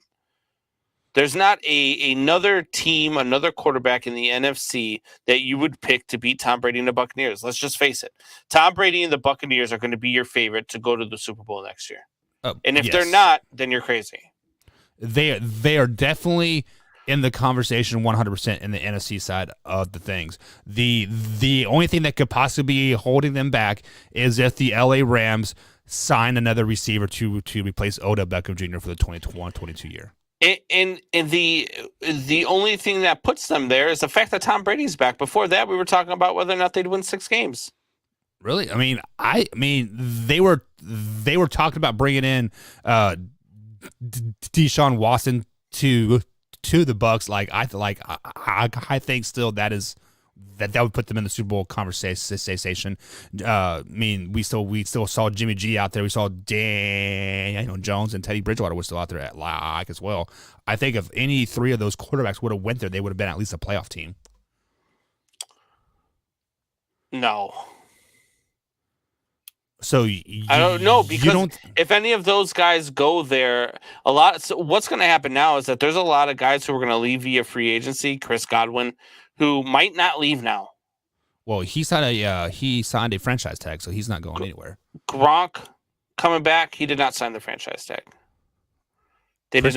There's not another team, another quarterback in the NFC that you would pick to beat Tom Brady and the Buccaneers. Let's just face it. Tom Brady and the Buccaneers are going to be your favorite to go to the Super Bowl next year. And if they're not, then you're crazy.
They are definitely in the conversation 100% in the NFC side of the things. The only thing that could possibly be holding them back is if the LA Rams sign another receiver to replace Odell Beckham Jr. for the 2021-22 year.
And the only thing that puts them there is the fact that Tom Brady's back. Before that, we were talking about whether or not they'd win 6 games.
Really? I mean, they were talking about bringing in Deshaun Watson to the Bucs. I think still that would put them in the Super Bowl conversation. I mean, we still saw Jimmy G out there. We saw Daniel Jones and Teddy Bridgewater was still out there as well. I think if any 3 of those quarterbacks would have went there, they would have been at least a playoff team.
No.
So
I don't know, because if any of those guys go there, so what's going to happen now is that there's a lot of guys who are going to leave via free agency. Chris Godwin, who might not leave now.
Well, he signed a franchise tag, so he's not going anywhere.
Gronk coming back, he did not sign the franchise tag. They did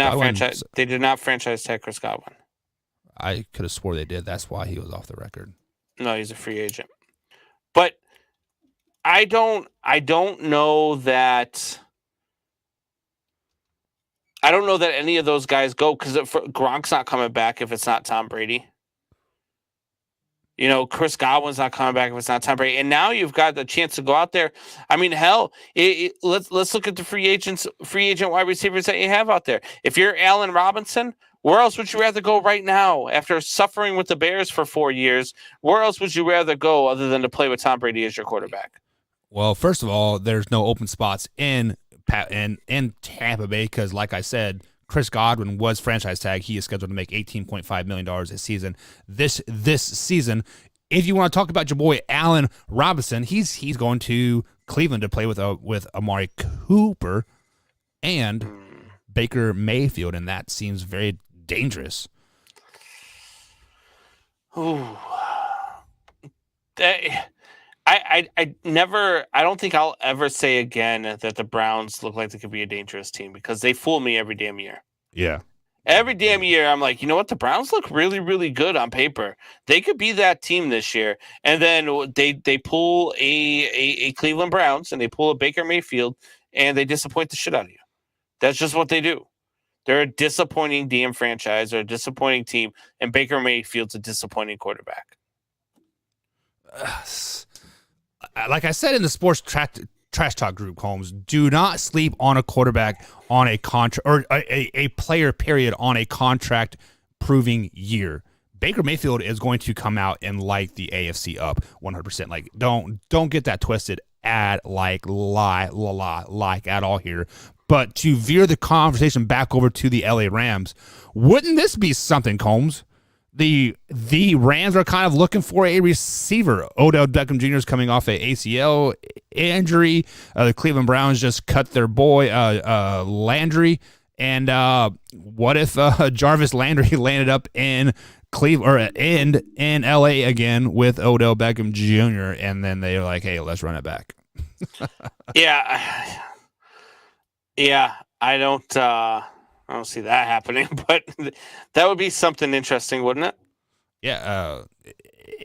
not franchise tag Chris Godwin.
I could have swore they did. That's why he was off the record.
No, he's a free agent. But I don't know that any of those guys go, because Gronk's not coming back if it's not Tom Brady. You know, Chris Godwin's not coming back if it's not Tom Brady. And now you've got the chance to go out there. I mean, hell, let's look at the free agent wide receivers that you have out there. If you're Allen Robinson, where else would you rather go right now after suffering with the Bears for 4 years? Where else would you rather go other than to play with Tom Brady as your quarterback?
Well, first of all, there's no open spots in Tampa Bay because, like I said, Chris Godwin was franchise tag. He is scheduled to make $18.5 million this season. This season, if you want to talk about your boy Allen Robinson, he's going to Cleveland to play with Amari Cooper and Baker Mayfield, and that seems very dangerous.
Ooh. I don't think I'll ever say again that the Browns look like they could be a dangerous team, because they fool me every damn year.
Yeah.
Every damn year, I'm like, you know what? The Browns look really, really good on paper. They could be that team this year. And then they pull a Cleveland Browns and they pull a Baker Mayfield and they disappoint the shit out of you. That's just what they do. They're a disappointing damn franchise. They're a disappointing team. And Baker Mayfield's a disappointing quarterback.
Like I said in the sports trash talk group, Holmes, do not sleep on a quarterback on a contract, or a player period on a contract proving year. Baker Mayfield is going to come out and light the AFC up 100%. Like, don't get that twisted at at all here. But to veer the conversation back over to the LA Rams, wouldn't this be something, Combs? The Rams are kind of looking for a receiver. Odell Beckham Jr. is coming off a ACL injury. The Cleveland Browns just cut their boy Landry, And what if Jarvis Landry landed up in Cleveland or in LA again with Odell Beckham Jr. and then they're like, hey, let's run it back.
Yeah. I don't see that happening, but that would be something interesting, wouldn't it?
Yeah,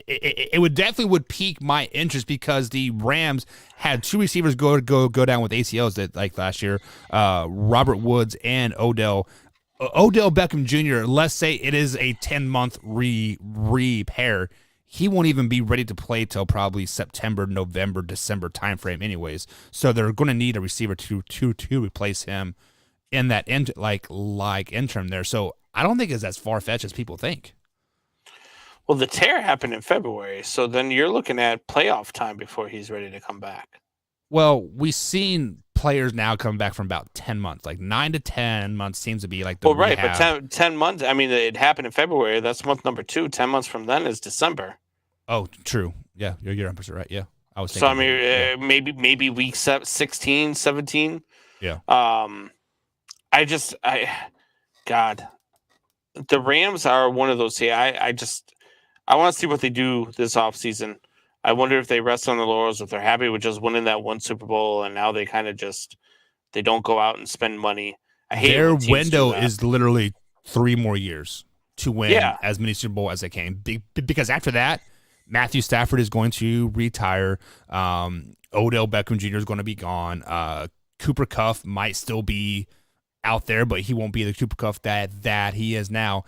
it would definitely would pique my interest because the Rams had two receivers go down with ACLs that like last year, Robert Woods and Odell Beckham Jr. Let's say it is a 10-month repair. He won't even be ready to play till probably September, November, December timeframe, anyways. So they're going to need a receiver to replace him in that interim there. So I don't think it's as far fetched as people think.
Well, the tear happened in February, so then you're looking at playoff time before he's ready to come back.
Well, we've seen players now come back from about 10 months, like 9 to 10 months seems to be like the rehab.
But 10 months, I mean, it happened in February. That's month number 2. 10 months from then is December.
Oh, true. Yeah, you're 100% right. Yeah, I was thinking.
So, I mean, maybe week 16, 17.
Yeah.
God, the Rams are one of those. I want to see what they do this offseason. I wonder if they rest on the laurels, if they're happy with just winning that one Super Bowl, and now they kind of they don't go out and spend money. I hate
their window is literally 3 more years to win as many Super Bowl as they can. Because after that, Matthew Stafford is going to retire. Odell Beckham Jr. is going to be gone. Cooper Kupp might still be out there, but he won't be the Cooper Kupp that he is now.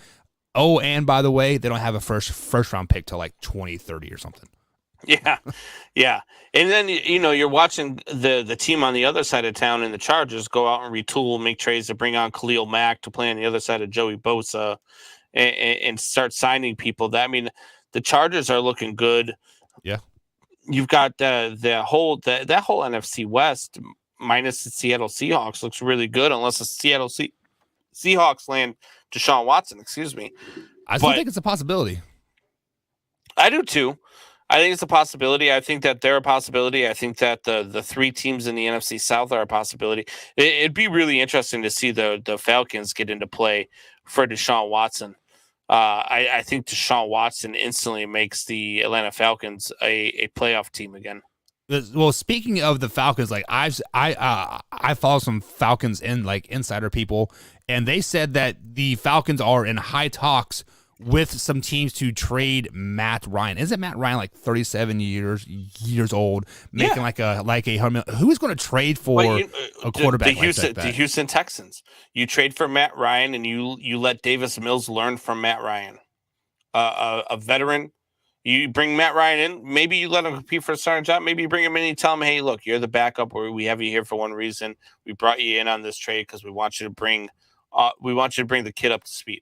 Oh, and by the way, they don't have a first round pick till like 2030 or something.
Yeah. And then, you're watching the team on the other side of town in the Chargers go out and retool, make trades to bring on Khalil Mack to play on the other side of Joey Bosa and start signing people. The Chargers are looking good.
Yeah.
You've got that whole NFC West minus the Seattle Seahawks looks really good unless the Seattle Seahawks land Deshaun Watson, excuse me.
I still think it's a possibility.
I do too. I think it's a possibility. I think that they're a possibility. I think that the 3 teams in the NFC South are a possibility. It'd be really interesting to see the Falcons get into play for Deshaun Watson. I think Deshaun Watson instantly makes the Atlanta Falcons a playoff team again.
Well, speaking of the Falcons, like I follow some Falcons insider people, and they said that the Falcons are in high talks with some teams to trade Matt Ryan. Isn't Matt Ryan like 37 years old, making like a who is going to trade for a quarterback
the Houston Texans? You trade for Matt Ryan and you let Davis Mills learn from Matt Ryan, a veteran. You bring Matt Ryan in, maybe you let him compete for a starting job. Maybe you bring him in and you tell him, hey, look, you're the backup, or we have you here for one reason. We brought you in on this trade because we want you to bring the kid up to speed.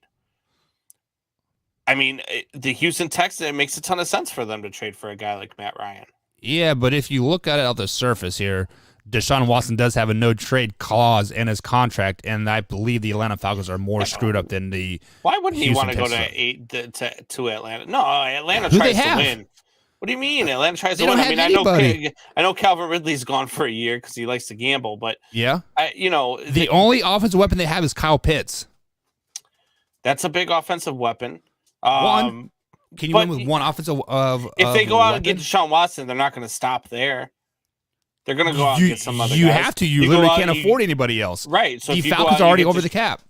I mean, the Houston Texans, it makes a ton of sense for them to trade for a guy like Matt Ryan.
Yeah, but if you look at it on the surface here, Deshaun Watson does have a no-trade clause in his contract, and I believe the Atlanta Falcons are more screwed up than the
Why wouldn't he want to go to Atlanta? No, Atlanta tries to win. What do you mean? Atlanta tries to win. I mean, I know Calvin Ridley's gone for a year because he likes to gamble, but
the only offensive weapon they have is Kyle Pitts.
That's a big offensive weapon.
One. Can you win with one offensive
if they go out and get Deshaun Watson, they're not going to stop there. They're going to go out and get some other guys.
You have to. You literally can't afford anybody else.
Right. So
the Falcons are already over the cap.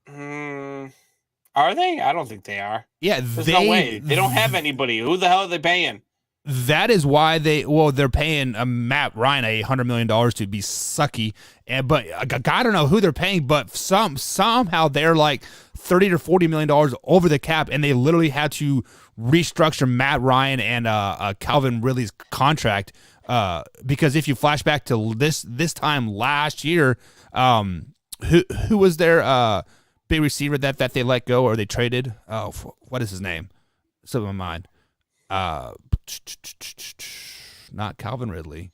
Are they? I don't think they are.
Yeah,
there's no way. They don't have anybody. Who the hell are they paying?
That is why they're paying Matt Ryan $100 million to be sucky. But I don't know who they're paying, but somehow they're like $30 to $40 million over the cap, and they literally had to restructure Matt Ryan and Calvin Ridley's contract because if you flash back to this time last year, who was their big receiver that they let go or they traded? Oh, what is his name? Slipped my mind. Not Calvin Ridley.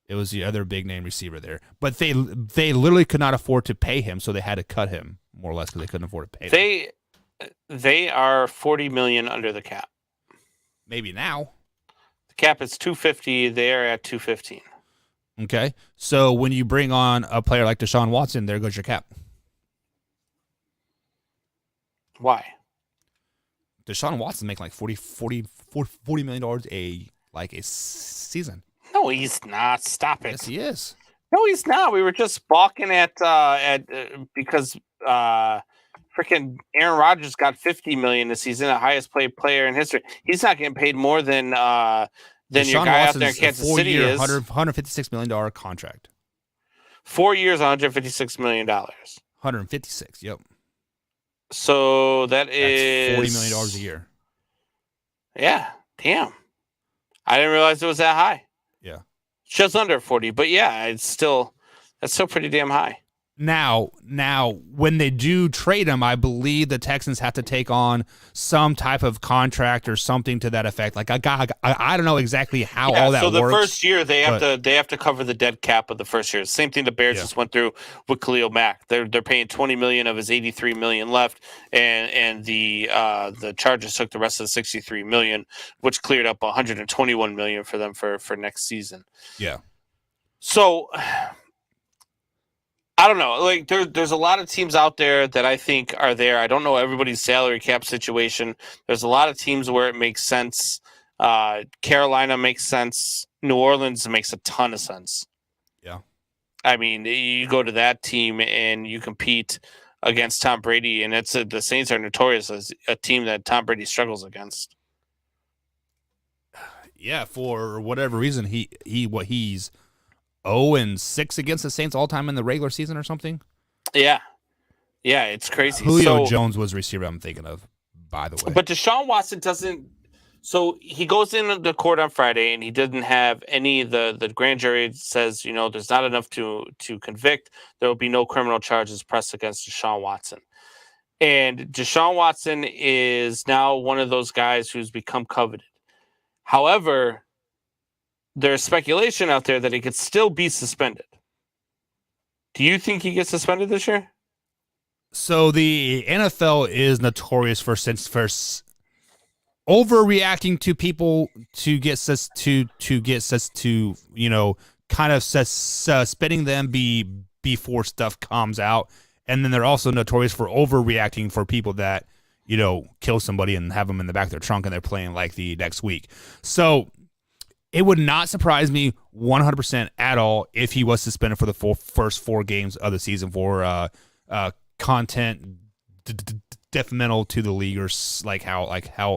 It was the other big name receiver there. But they literally could not afford to pay him, so they had to cut him more or less because they couldn't afford to pay him.
They are $40 million under the cap.
Maybe now.
The cap is $250. They're at $215.
Okay, so when you bring on a player like Deshaun Watson, there goes your cap.
Why?
Deshaun Watson making like $40 million a season.
No, he's not. Stop it.
Yes, he is.
No, he's not. We were just balking at because freaking Aaron Rodgers got $50 million this season, the highest paid player in history. He's not getting paid more than your
Deshaun
guy
Watson's
out there in Kansas City is.
$156 million contract.
4 years, $156 million.
156. Yep.
So that's
$40 million a year.
Yeah. Damn. I didn't realize it was that high.
Yeah.
Just under 40, but yeah, that's still pretty damn high.
Now, when they do trade him, I believe the Texans have to take on some type of contract or something to that effect. Like I don't know exactly how all that works.
So the first year they have to cover the dead cap of the first year. Same thing the Bears just went through with Khalil Mack. They're paying $20 million of his $83 million left, and the Chargers took the rest of the $63 million, which cleared up $121 million for them for next season.
Yeah.
So I don't know. Like there's a lot of teams out there that I think are there. I don't know everybody's salary cap situation. There's a lot of teams where it makes sense. Carolina makes sense. New Orleans makes a ton of sense.
Yeah.
I mean, you go to that team and you compete against Tom Brady, and the Saints are notorious as a team that Tom Brady struggles against.
Yeah, for whatever reason, he's 0-6 against the Saints all time in the regular season or something.
Yeah, it's crazy.
Julio Jones was the receiver I'm thinking of, by the way.
But Deshaun Watson doesn't. So he goes into the court on Friday, and he didn't have any. The grand jury says, there's not enough to convict. There will be no criminal charges pressed against Deshaun Watson. And Deshaun Watson is now one of those guys who's become coveted. However, there's speculation out there that he could still be suspended. Do you think he gets suspended this year?
So the NFL is notorious for overreacting to people to get kind of suspending them before stuff comes out, and then they're also notorious for overreacting for people that kill somebody and have them in the back of their trunk and they're playing like the next week. So it would not surprise me 100% at all if he was suspended for the first 4 games of the season for content detrimental to the league, or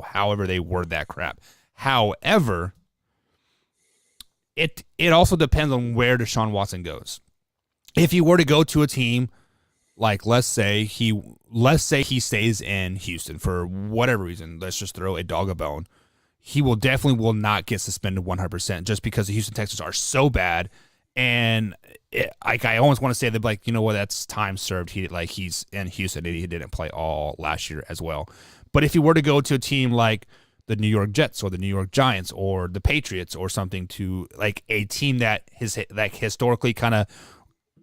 however they word that crap. However, it also depends on where Deshaun Watson goes. If he were to go to a team like let's say he stays in Houston for whatever reason, let's just throw a dog a bone. He will not get suspended 100% just because the Houston Texans are so bad. And I almost want to say that, like, that's time served. He's in Houston and he didn't play all last year as well. But if he were to go to a team like the New York Jets or the New York Giants or the Patriots or something, to like a team that is like historically kind of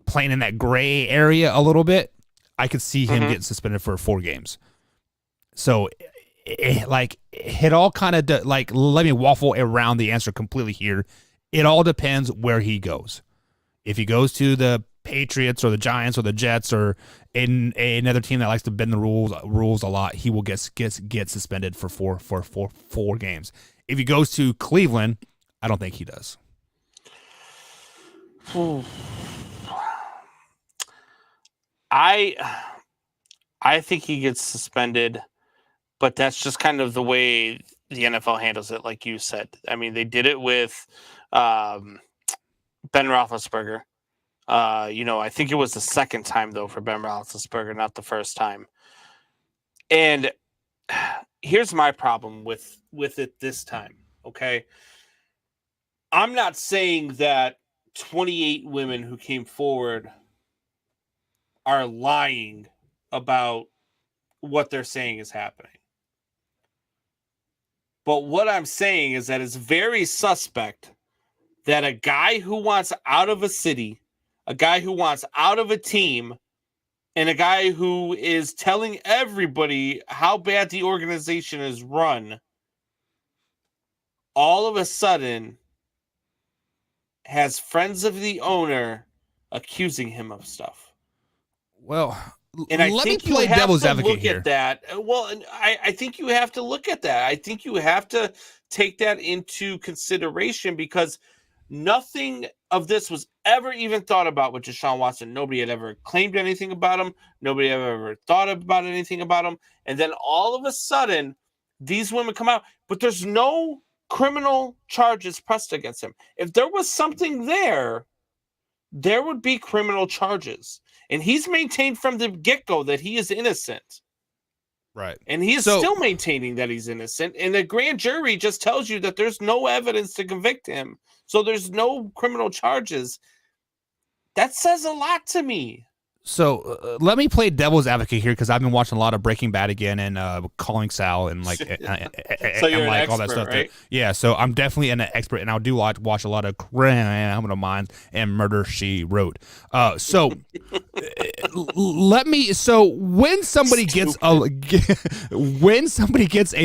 playing in that gray area a little bit, I could see him getting suspended for 4 games. So it all kind of let me waffle around the answer completely here. It all depends where he goes. If he goes to the Patriots or the Giants or the Jets or another team that likes to bend the rules a lot, he will get suspended for four games. If he goes to Cleveland, I don't think he does.
I think he gets suspended, but that's just kind of the way the NFL handles it, like you said. I mean, they did it with Ben Roethlisberger. I think it was the second time, though, for Ben Roethlisberger, not the first time. And here's my problem with it this time, okay? I'm not saying that 28 women who came forward are lying about what they're saying is happening. But what I'm saying is that it's very suspect that a guy who wants out of a city, a guy who wants out of a team, and a guy who is telling everybody how bad the organization is run, all of a sudden has friends of the owner accusing him of stuff.
Well,
and I
let
think
me play
you have
devil's
to
advocate
look
here.
at that. Well, and I think you have to look at that. I think you have to take that into consideration because nothing of this was ever even thought about with Deshaun Watson. Nobody had ever claimed anything about him. Nobody had ever thought about anything about him. And then all of a sudden, these women come out, but there's no criminal charges pressed against him. If there was something there would be criminal charges. And he's maintained from the get-go that he is innocent.
Right.
And he is still maintaining that he's innocent. And the grand jury just tells you that there's no evidence to convict him. So there's no criminal charges. That says a lot to me.
So let me play devil's advocate here because I've been watching a lot of Breaking Bad again and Calling Sal and like
So you're
and like
an
all that
expert,
stuff.
right?
Yeah, so I'm definitely an expert and I do watch a lot of Criminal Minds and Murder She Wrote. So let me. So when somebody gets a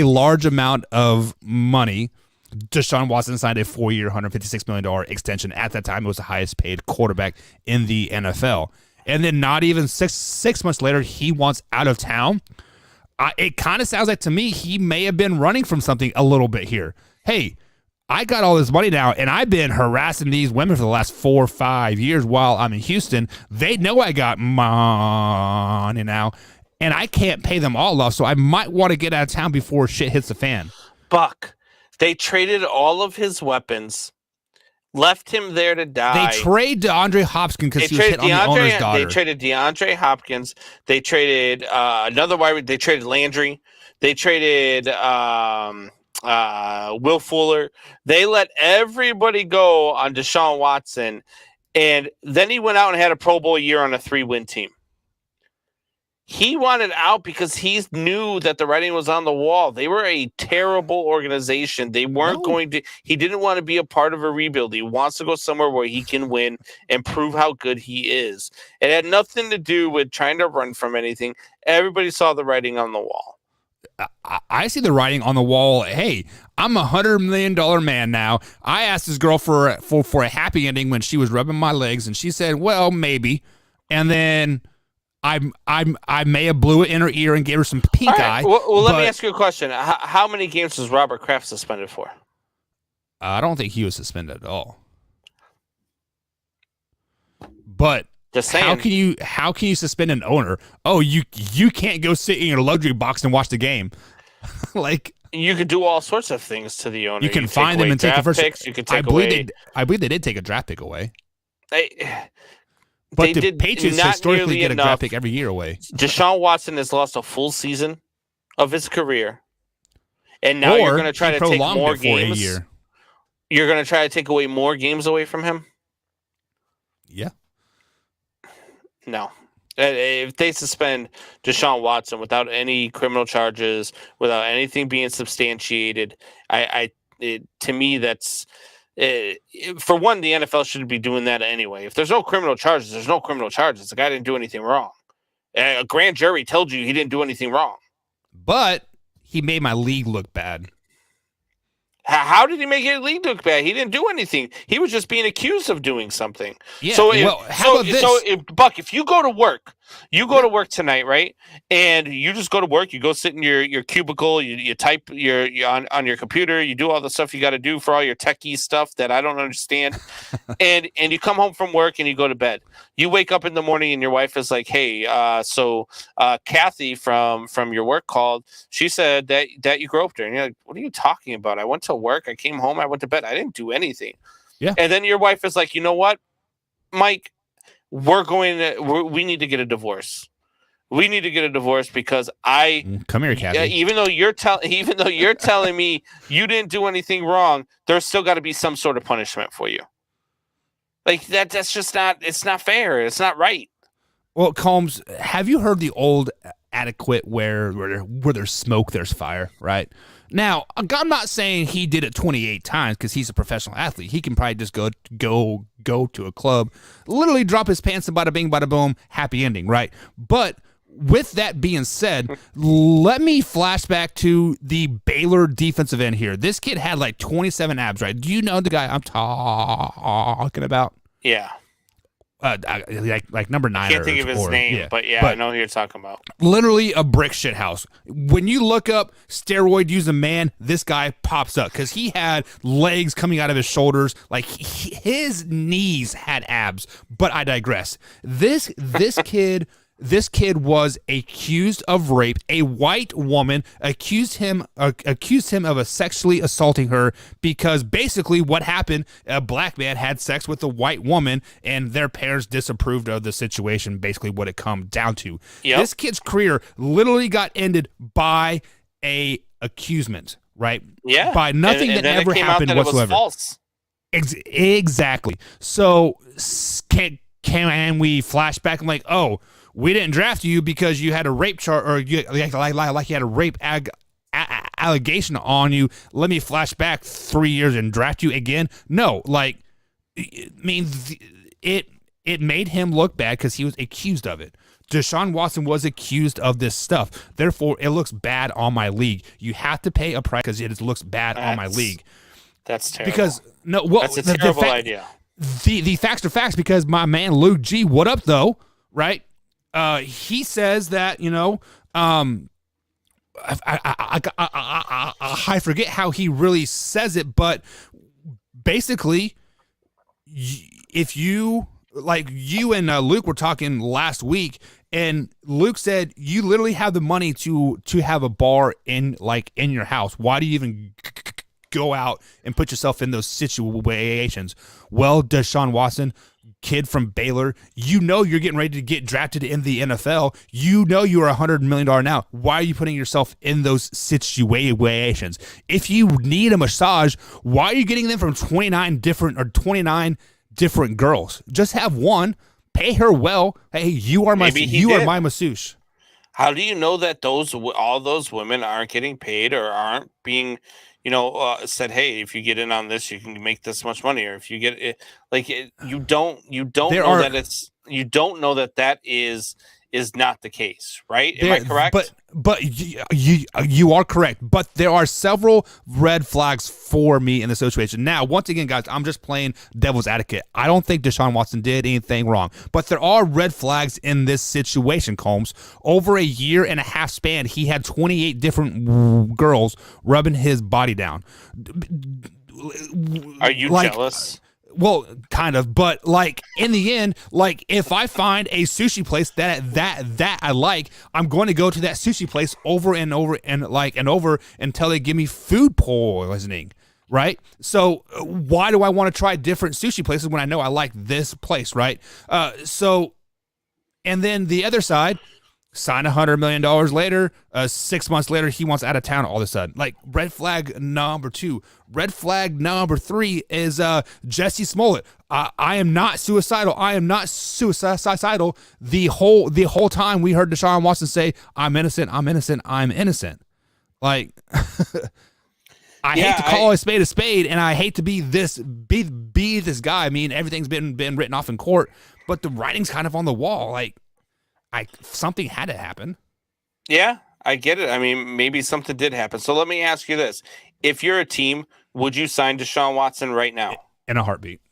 large amount of money. Deshaun Watson signed a 4-year, $156 million extension. At that time, it was the highest paid quarterback in the NFL. And then not even six months later, he wants out of town. It kind of sounds like to me he may have been running from something a little bit here. Hey, I got all this money now, and I've been harassing these women for the last 4 or 5 years while I'm in Houston. They know I got money now, and I can't pay them all off, so I might want to get out of town before shit hits the fan.
Buck. They traded all of his weapons, left him there to die.
They trade DeAndre Hopkins because he was hit on the owner's daughter.
They traded DeAndre Hopkins. They traded another wide. They traded Landry. They traded Will Fuller. They let everybody go on Deshaun Watson, and then he went out and had a Pro Bowl year on a 3-win team. He wanted out because he knew that the writing was on the wall. They were a terrible organization. They weren't going to – he didn't want to be a part of a rebuild. He wants to go somewhere where he can win and prove how good he is. It had nothing to do with trying to run from anything. Everybody saw the writing on the wall.
I see the writing on the wall. Hey, I'm $100 million man now. I asked this girl for a happy ending when she was rubbing my legs, and she said, well, maybe. And then – I may have blew it in her ear and gave her some pink eye.
Well, let me ask you a question. How many games was Robert Kraft suspended for?
I don't think he was suspended at all. But
just saying,
how can you suspend an owner? Oh, you can't go sit in your luxury box and watch the game. Like
you could do all sorts of things to the owner.
You can find them and take the first
picks. You could take
I believe they did take a draft pick away.
They
But the
did
Patriots
not
historically get a
enough.
draft pick every year away.
Deshaun Watson has lost a full season of his career, and now you're going to try to take more games. You're going to try to take away more games away from him?
Yeah.
No. If they suspend Deshaun Watson without any criminal charges, without anything being substantiated, to me that's... for one, the NFL shouldn't be doing that anyway. If there's no criminal charges, there's no criminal charges. The guy didn't do anything wrong. A grand jury told you he didn't do anything wrong.
But he made my league look bad.
How did he make your league look bad? He didn't do anything. He was just being accused of doing something.
Yeah.
So
how about this?
Buck, if you go to work, tonight, right? And you just go to work, you go sit in your cubicle, you type you're on your computer, you do all the stuff you got to do for all your techie stuff that I don't understand, and you come home from work and you go to bed. You wake up in the morning and your wife is like, "Hey, so Kathy from your work called. She said that you groped her." And you're like, "What are you talking about? I went to work, I came home, I went to bed. I didn't do anything."
Yeah.
And then your wife is like, "You know what, Mike? We need to get a divorce. We need to get a divorce because
come here, Kathy.
Even though you're telling me you didn't do anything wrong, there's still got to be some sort of punishment for you. Like that's just not. It's not fair. It's not right."
Well, Combs, have you heard the old adequate where there's smoke, there's fire, right? Now, I'm not saying he did it 28 times because he's a professional athlete. He can probably just go to a club, literally drop his pants and bada bing, bada boom, happy ending, right? But with that being said, let me flash back to the Baylor defensive end here. This kid had like 27 abs, right? Do you know the guy I'm talking about?
Yeah.
Like number 9.
I can't think of his name, but I know who you're talking about.
Literally a brick shit house. When you look up steroid using man, this guy pops up because he had legs coming out of his shoulders. Like his knees had abs. But I digress. This kid. This kid was accused of rape. A white woman accused him of sexually assaulting her because basically what happened, a black man had sex with a white woman and their parents disapproved of the situation, basically what it come down to. Yep. This kid's career literally got ended by a accusement, right?
Yeah.
By nothing that ever happened whatsoever.
It was false.
Exactly. So can we flash back and like, oh, we didn't draft you because you had a rape charge or you had a rape allegation on you. Let me flash back 3 years and draft you again. No, like, I mean, it made him look bad because he was accused of it. Deshaun Watson was accused of this stuff. Therefore, it looks bad on my league. You have to pay a price because it looks bad on my league.
That's terrible.
Because
that's a terrible idea.
The facts are facts because my man Luke G, what up though, right? He says that, I forget how he really says it, but basically, if you and Luke were talking last week, and Luke said you literally have the money to have a bar in your house. Why do you even go out and put yourself in those situations? Well, Deshaun Watson, kid from Baylor, you're getting ready to get drafted in the NFL. You know you are $100 million now. Why are you putting yourself in those situations? If you need a massage, why are you getting them from 29 different girls? Just have one. Pay her well. Hey, you are my masseuse.
How do you know that all those women aren't getting paid or aren't being said, hey, if you get in on this, you can make this much money, or if you get it, you don't know that is not the case, right? Am I correct?
But you are correct. But there are several red flags for me in the situation. Now, once again, guys, I'm just playing devil's advocate. I don't think Deshaun Watson did anything wrong, but there are red flags in this situation, Combs. Over a year and a half span, he had 28 different girls rubbing his body down.
Are you jealous?
Well, kind of, but in the end, if I find a sushi place that I like, I'm going to go to that sushi place over and over and over until they give me food poisoning, right? So why do I want to try different sushi places when I know I like this place, right? And then the other side, sign $100 million later, 6 months later, he wants out of town all of a sudden. Red flag number 2. Red flag number 3 is Jesse Smollett. I am not suicidal. I am not suicidal. The whole time we heard Deshaun Watson say, I'm innocent, I'm innocent, I'm innocent. I hate to call a spade, and I hate to be this guy. I mean, everything's been written off in court, but the writing's kind of on the wall. Something had to happen.
Yeah, I get it. I mean, maybe something did happen. So let me ask you this. If you're a team, would you sign Deshaun Watson right now?
In a heartbeat.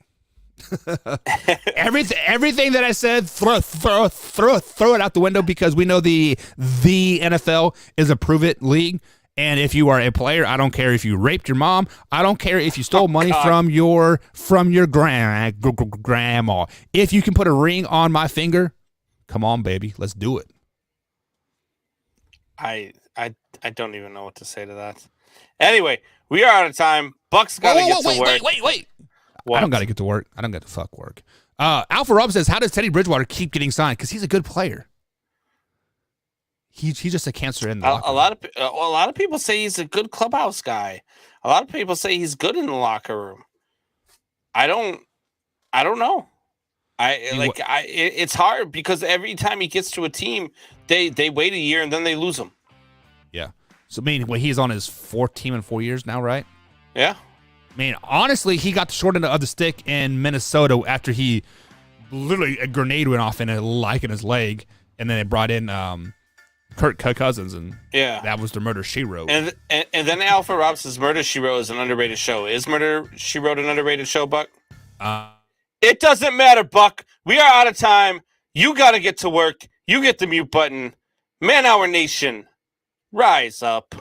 Everything that I said, throw it out the window because we know the NFL is a prove it league. And if you are a player, I don't care if you raped your mom. I don't care if you stole money from your grandma. If you can put a ring on my finger, come on, baby. Let's do it.
I don't even know what to say to that. Anyway, we are out of time. Buck's got to get to work.
Wait.
What?
I don't got to get to work. I don't got to fuck work. Alpha Rob says, how does Teddy Bridgewater keep getting signed? Because he's a good player. He's just a cancer in the locker room.
A lot of people say he's a good clubhouse guy. A lot of people say he's good in the locker room. I don't know. It's hard because every time he gets to a team, they wait a year and then they lose him.
Yeah. So, he's on his 4th team in 4 years now, right?
Yeah.
Honestly, he got the short end of the stick in Minnesota after he literally a grenade went off in his leg, and then they brought in Kirk Cousins, and
Yeah.
that was the Murder, She Wrote.
And then Alfred Robson's Murder, She Wrote is an underrated show. Is Murder, She Wrote an underrated show, Buck? It doesn't matter, Buck. We are out of time. You got to get to work. You get the mute button. Man Hour Nation, rise up.